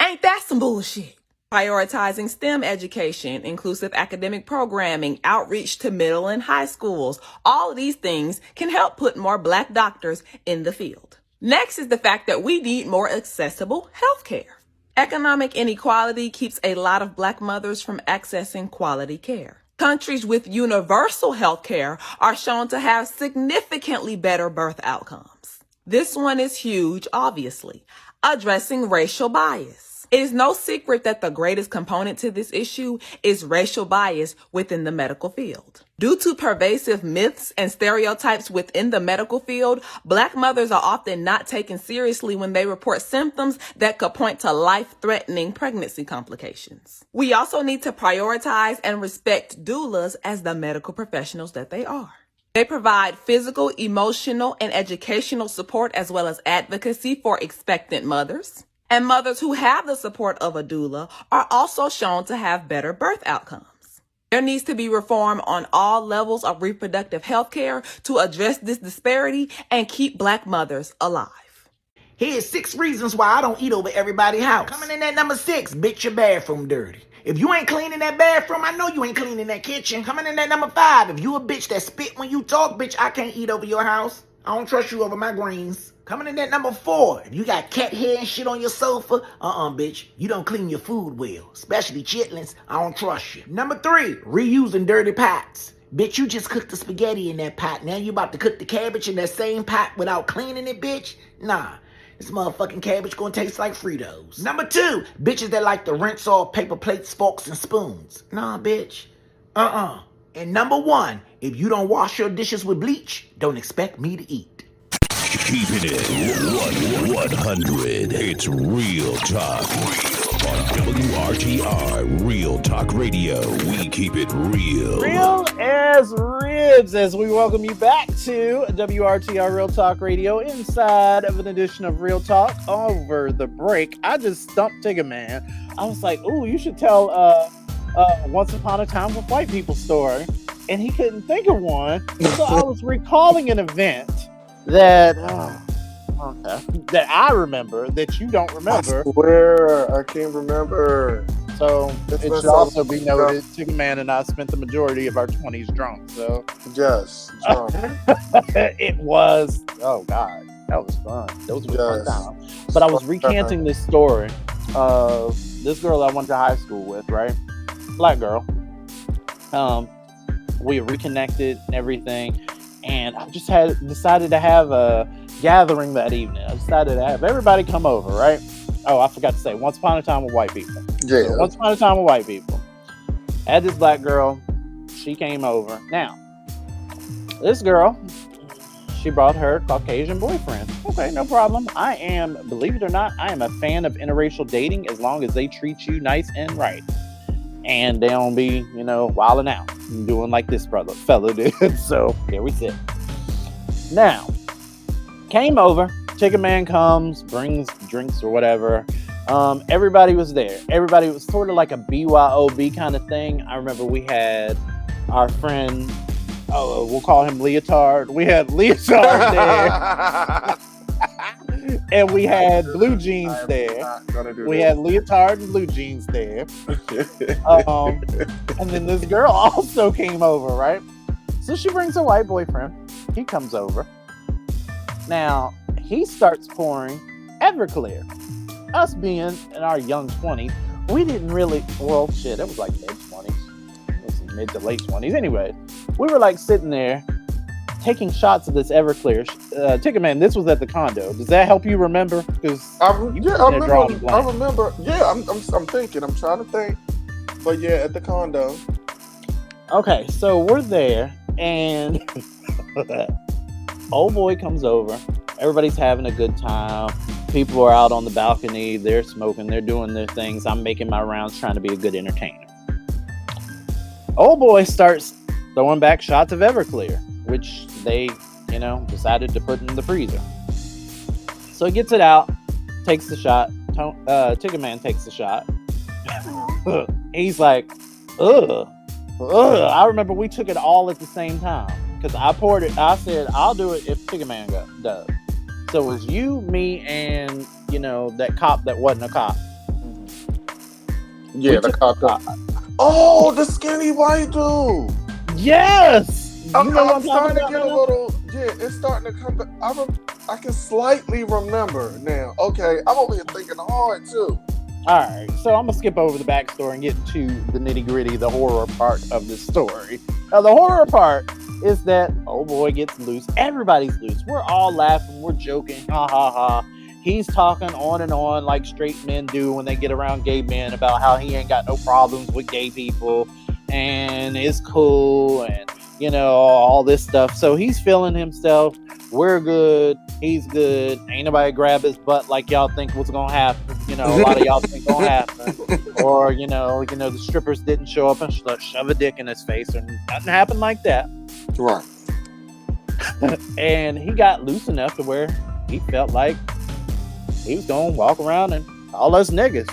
Ain't that some bullshit? Prioritizing STEM education, inclusive academic programming, outreach to middle and high schools, all of these things can help put more Black doctors in the field. Next is the fact that we need more accessible health care. Economic inequality keeps a lot of Black mothers from accessing quality care. Countries with universal health care are shown to have significantly better birth outcomes. This one is huge, obviously. Addressing racial bias. It is no secret that the greatest component to this issue is racial bias within the medical field. Due to pervasive myths and stereotypes within the medical field, Black mothers are often not taken seriously when they report symptoms that could point to life-threatening pregnancy complications. We also need to prioritize and respect doulas as the medical professionals that they are. They provide physical, emotional, and educational support as well as advocacy for expectant mothers. And mothers who have the support of a doula are also shown to have better birth outcomes. There needs to be reform on all levels of reproductive health care to address this disparity and keep Black mothers alive. Here's 6 reasons why I don't eat over everybody's house. Coming in at number 6, bitch, your bathroom dirty. If you ain't cleaning that bathroom, I know you ain't cleaning that kitchen. Coming in at number 5, if you a bitch that spit when you talk, bitch, I can't eat over your house. I don't trust you over my greens. Coming in at number 4, if you got cat hair and shit on your sofa, bitch, you don't clean your food well, especially chitlins. I don't trust you. Number 3, reusing dirty pots. Bitch, you just cooked the spaghetti in that pot. Now you about to cook the cabbage in that same pot without cleaning it, bitch? Nah. This motherfucking cabbage gonna taste like Fritos. Number 2, bitches that like to rinse off paper plates, forks, and spoons. Nah, bitch. And number 1, if you don't wash your dishes with bleach, don't expect me to eat. Keeping it 100. It's Real Talk. On WRTR, Real Talk Radio. We keep it real. Real as ribs, as we welcome you back to WRTR Real Talk Radio inside of an edition of Real Talk. Over the break, I just stumped Tigger Man. I was like, ooh, you should tell Once Upon a Time with White People story. And he couldn't think of one. So I was recalling an event that that I remember that you don't remember. I swear, I can't remember. So it should also be noted, Tigger Man and I spent the majority of our 20s drunk. So yes, drunk. It was, oh God, that was fun. Those were fun times. But I was recanting this story of this girl I went to high school with, right? Black girl. We reconnected and everything. And I just decided to have a gathering that evening. I decided to have everybody come over, right? Oh, I forgot to say, Once Upon a Time with White People. Yeah. So Once Upon a Time with White People. I had this black girl. She came over. Now, this girl, she brought her Caucasian boyfriend. Okay, no problem. I am, believe it or not, I am a fan of interracial dating as long as they treat you nice and right. And they don't be, wilding out and doing like this fella did. So here we sit. Now, came over. Tigger Man comes, brings drinks or whatever. Everybody was there. Everybody was sort of like a BYOB kind of thing. I remember we had our friend, we'll call him Leotard. We had Leotard there. And we had Blue Jeans there. We had Leotard and Blue Jeans there. And then this girl also came over, right? So she brings her white boyfriend. He comes over. Now, he starts pouring Everclear. Us being in our young 20s, we didn't really, well, shit, it was like mid-20s. It was mid to late 20s. Anyway, we were like sitting there taking shots of this Everclear. Ticket Man, this was at the condo. Does that help you remember? Because I remember. Yeah, I'm thinking. I'm trying to think. But yeah, at the condo. Okay, so we're there, and old boy comes over. Everybody's having a good time. People are out on the balcony. They're smoking. They're doing their things. I'm making my rounds, trying to be a good entertainer. Old boy starts throwing back shots of Everclear, which they, decided to put in the freezer. So he gets it out, takes the shot. Ticket Man takes the shot. He's like, ugh. I remember we took it all at the same time because I poured it. I said, I'll do it if Ticket Man does. So it was you, me, and that cop that wasn't a cop. Yeah, the cop. Oh, the skinny white dude. Yes. I'm starting to get a little. Yeah, it's starting to come back. I can slightly remember now. Okay, I'm over here thinking hard too. All right, so I'm gonna skip over the backstory and get to the nitty gritty, the horror part of this story. Now, the horror part is that old boy gets loose. Everybody's loose. We're all laughing. We're joking. Ha ha ha. He's talking on and on like straight men do when they get around gay men about how he ain't got no problems with gay people and it's cool and all this stuff. So he's feeling himself. We're good. He's good. Ain't nobody grab his butt like y'all think was gonna happen. A lot of y'all think gonna happen. Or the strippers didn't show up and shove a dick in his face, or nothing happened like that. Right. And he got loose enough to where he felt like he was gonna walk around and call us niggas.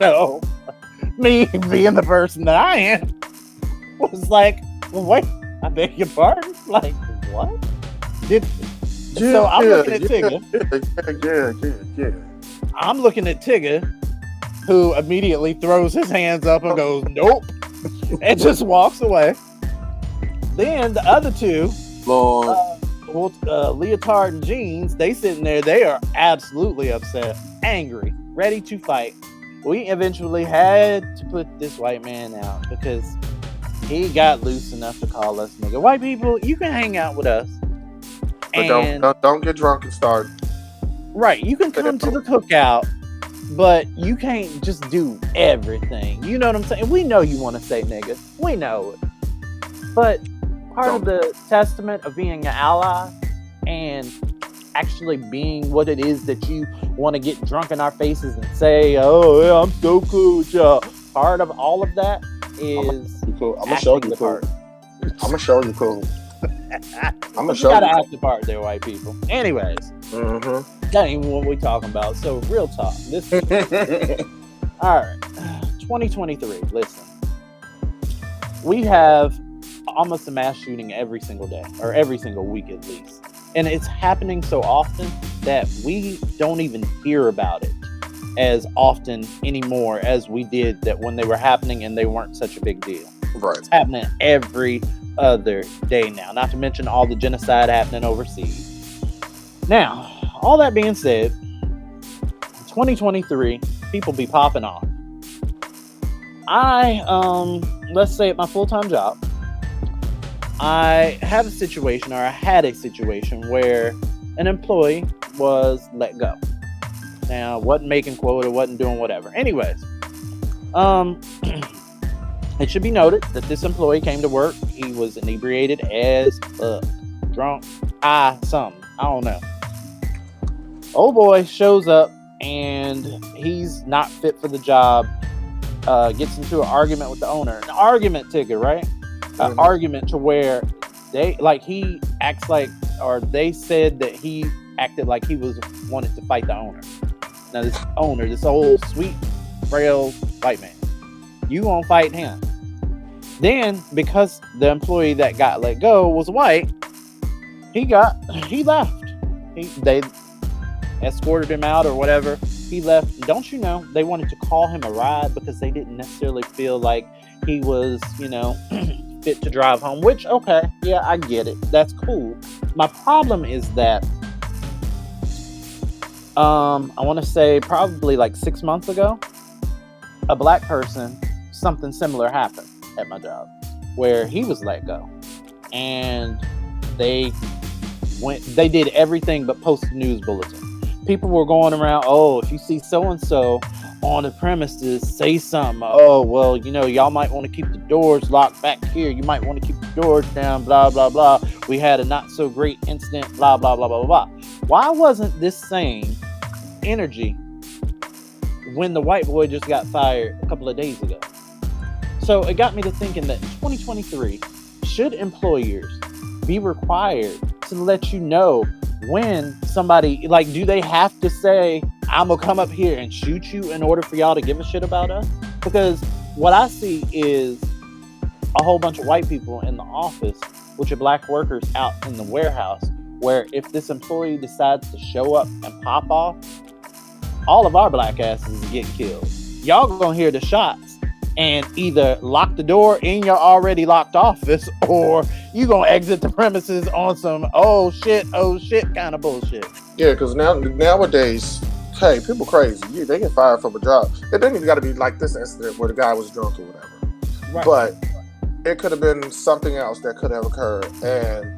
So me being the person that I am was like, wait, I beg your pardon? Like, what? So I'm looking at Tigger. Yeah. I'm looking at Tigger, who immediately throws his hands up and goes, nope, and just walks away. Then the other two, Leotard and Jeans, they sitting there, they are absolutely upset, angry, ready to fight. We eventually had to put this white man out because he got loose enough to call us nigga. White people, you can hang out with us. But don't get drunk and start. Right, you can come to the cookout, but you can't just do everything. You know what I'm saying? We know you want to say nigga. We know it. But part of the testament of being an ally and actually being what it is that you want to get drunk in our faces and say, oh, yeah, I'm so cool with y'all. Part of all of that is I'm gonna show you cool. I'm gonna show you cool. I'm gonna show you. Gotta act the part there, white people. Anyways, that ain't what we talking about. So real talk. All right, 2023. Listen, we have almost a mass shooting every single day, or every single week at least, and it's happening so often that we don't even hear about it as often anymore as we did that when they were happening and they weren't such a big deal. Right. It's happening every other day now, not to mention all the genocide happening overseas. Now, all that being said, 2023, people be popping off. Let's say at my full-time job, I had a situation where an employee was let go. Now, wasn't making quota, wasn't doing whatever. Anyways, it should be noted that this employee came to work. He was inebriated as drunk, something. I don't know. Old boy shows up and he's not fit for the job. Gets into an argument with the owner. An argument, Tigger, right? An argument to where he acts like, or they said that he acted like he wanted to fight the owner. Now this owner, this old sweet, frail white man, you gonna fight him. Then, because the employee that got let go was white, he left. They escorted him out or whatever. He left. Don't you know, they wanted to call him a ride because they didn't necessarily feel like he was, fit to drive home, which, okay, yeah, I get it. That's cool. My problem is that I want to say probably like 6 months ago, a black person, something similar happened at my job where he was let go, and they did everything but post a news bulletin. People were going around, oh, if you see so-and-so on the premises, say something. Oh, well, y'all might want to keep the doors locked back here. You might want to keep the doors down, blah, blah, blah. We had a not so great incident, blah, blah, blah, blah, blah. Why wasn't this same energy when the white boy just got fired a couple of days ago? So it got me to thinking that in 2023, should employers be required to let you know when somebody, like, do they have to say, I'm gonna come up here and shoot you in order for y'all to give a shit about us? Because what I see is a whole bunch of white people in the office with your black workers out in the warehouse, where if this employee decides to show up and pop off, all of our black asses is getting killed. Y'all gonna hear the shots and either lock the door in your already locked office, or you gonna exit the premises on some oh shit kind of bullshit. Yeah, because nowadays, hey, people crazy. They get fired from a job. It didn't even got to be like this incident where the guy was drunk or whatever. Right. But it could have been something else that could have occurred, and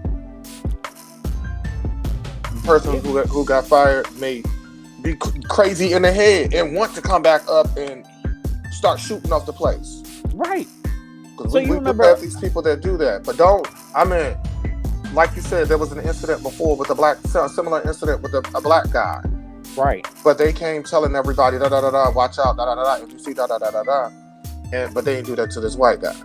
the person who got fired may be crazy in the head and want to come back up and start shooting off the place. Right. Because we have these people that do that. But like you said, there was an incident before with a similar incident with a black guy. Right. But they came telling everybody, watch out, if you see, but they didn't do that to this white guy.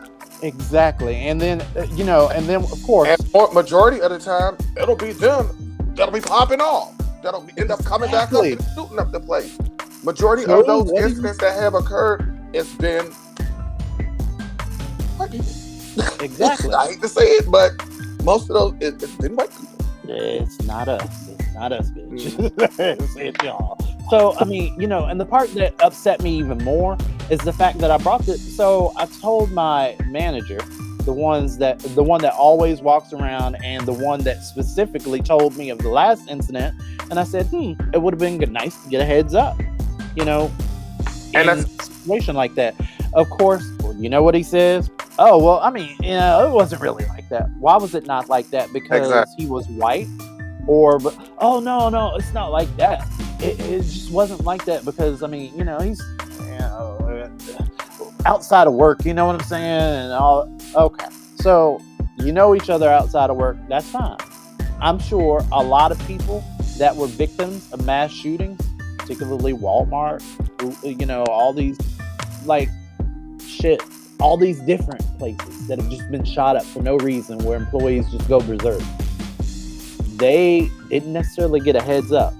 Exactly. And then, of course. And majority of the time, it'll be them that'll be popping off. That'll end up coming back up and shooting up the place. Majority of those incidents that have occurred, it's been white people. Exactly. I hate to say it, but most of those, it's been white people. It's not us. It's not us, bitch. It's y'all. So, and the part that upset me even more is the fact that I brought this. So I told my manager, the one that always walks around and the one that specifically told me of the last incident, and I said, it would have been nice to get a heads up, in a situation like that. Of course, you know what he says? Oh, well, it wasn't really like that. Why was it not like that? Because he was white? Oh, no, it's not like that. It just wasn't like that because, he's outside of work, you know what I'm saying? And all. Okay, so you know each other outside of work, that's fine. I'm sure a lot of people that were victims of mass shootings, particularly Walmart, all these, all these different places that have just been shot up for no reason, where employees just go berserk. They didn't necessarily get a heads up.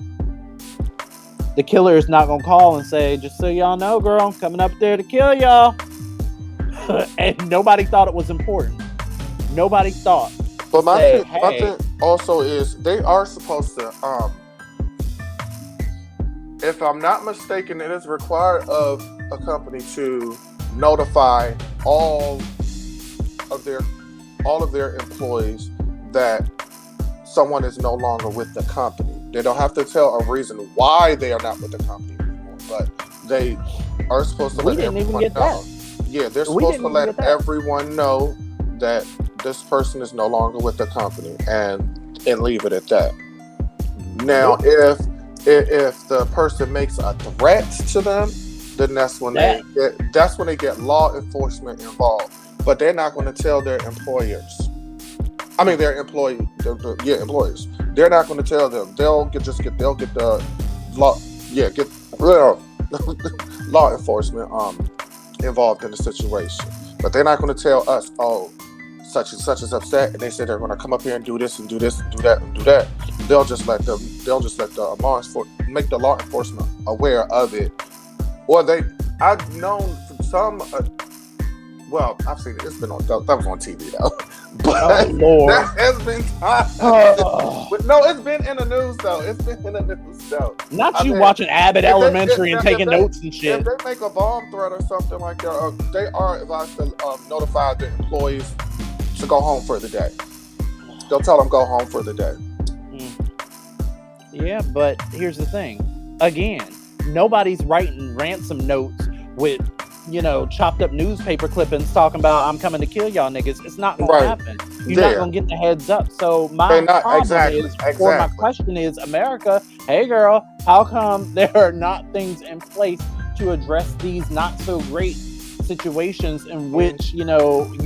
The killer is not going to call and say, just so y'all know, girl, I'm coming up there to kill y'all. And nobody thought it was important. Nobody thought. But my thing also is they are supposed to, if I'm not mistaken, it is required of a company to notify all of their employees that someone is no longer with the company. They don't have to tell a reason why they are not with the company anymore, but they are supposed to let everyone know. Yeah, they're supposed to let everyone know that this person is no longer with the company and leave it at that. Now, if the person makes a threat to them, then that's when they get law enforcement involved. But they're not going to tell their employers. Their employees. They're not going to tell them. They'll get the law. Yeah, get law enforcement involved in the situation. But they're not going to tell us, oh, such and such is upset, and they say they're going to come up here and do this and do this and do that and do that. they'll just let the make the law enforcement aware of it, or I've known some. Well, I've seen it. It's been on. That was on TV though. But that has been but no, it's been in the news though. Not you watching Abbott Elementary and taking notes and shit. If they make a bomb threat or something like that, they are advised to notify the employees to go home for the day. They'll tell them go home for the day. Yeah, but here's the thing. Again, nobody's writing ransom notes with, chopped up newspaper clippings talking about I'm coming to kill y'all niggas. It's not gonna happen. You're not gonna get the heads up. So my question is, America, hey girl, how come there are not things in place to address these not so great situations in which, you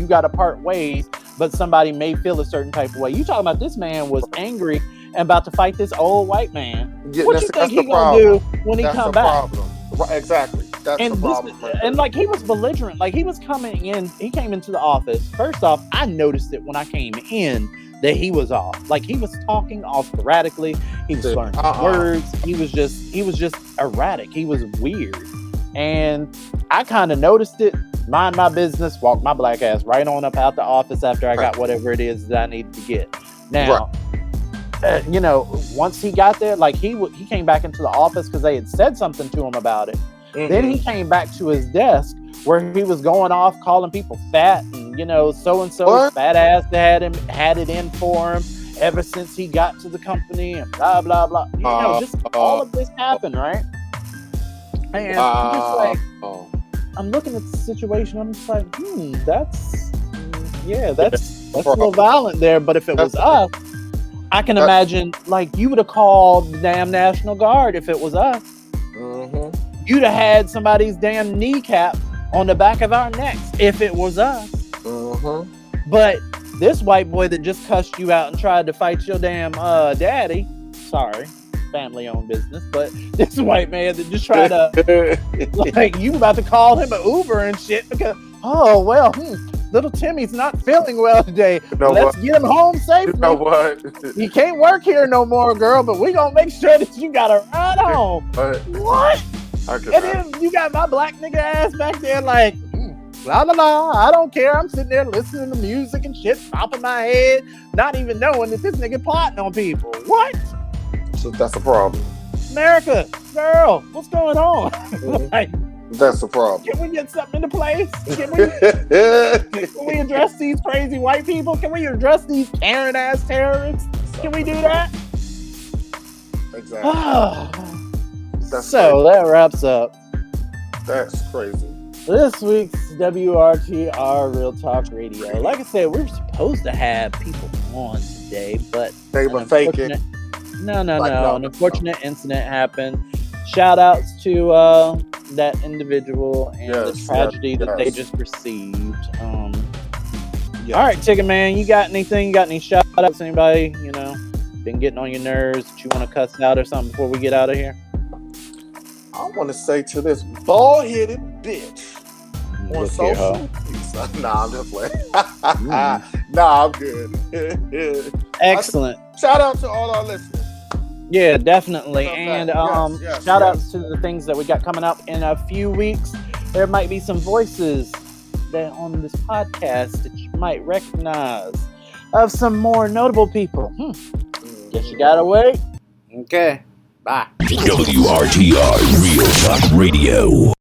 got to part ways, but somebody may feel a certain type of way? You talking about this man was angry and about to fight this old white man. Yeah, what you think he gonna do when he come back? Right, exactly. That's the problem. And like he was belligerent. Like he was coming in. He came into the office. First off, I noticed it when I came in that he was off. Like he was talking all sporadically. He was learning words. He was just erratic. He was weird. And I kind of noticed it. Mind my business. Walked my black ass right on up out the office after I got whatever it is that I needed to get. Now. Once he got there, like he came back into the office because they had said something to him about it. Mm-hmm. Then he came back to his desk where he was going off calling people fat and so-and-so fat ass that had it in for him ever since he got to the company and blah blah blah. All of this happened, right? And I'm just like, I'm looking at the situation. I'm just like, that's a little violent there. But if it was us, I can imagine, like, you would have called the damn National Guard if it was us. Mm-hmm. You'd have had somebody's damn kneecap on the back of our necks if it was us. Mm-hmm. But this white boy that just cussed you out and tried to fight your damn daddy, sorry, family-owned business, but this white man that just tried to, like, you about to call him an Uber and shit because, little Timmy's not feeling well today. Let's get him home safely. You know what? He can't work here no more, girl, but we gonna make sure that you got a ride home. What? And then you got my black nigga ass back there like, la la la, I don't care. I'm sitting there listening to music and shit, popping my head, not even knowing that this nigga plotting on people. What? So that's a problem. America, girl, what's going on? Like, that's the problem. Can we get something into place? Can we address these crazy white people? Can we address these Karen ass terrorists? Can we do that? Exactly. That wraps up. That's crazy. This week's WRTR Real Talk Radio. Like I said, we were supposed to have people on today, but they were faking. No. An unfortunate incident happened. Shout outs to that individual and the tragedy that they just received. All right, Ticket Man, you got anything? You got any shout outs? Anybody, been getting on your nerves that you want to cuss out or something before we get out of here? I want to say to this bald-headed bitch on social media. Nah, I'm just playing. Nah, I'm good. Excellent. Shout out to all our listeners. Yeah, definitely. And shout outs to the things that we got coming up in a few weeks. There might be some voices that on this podcast that you might recognize of some more notable people. Guess you gotta wait. Okay. Bye. WRTR Real Talk Radio.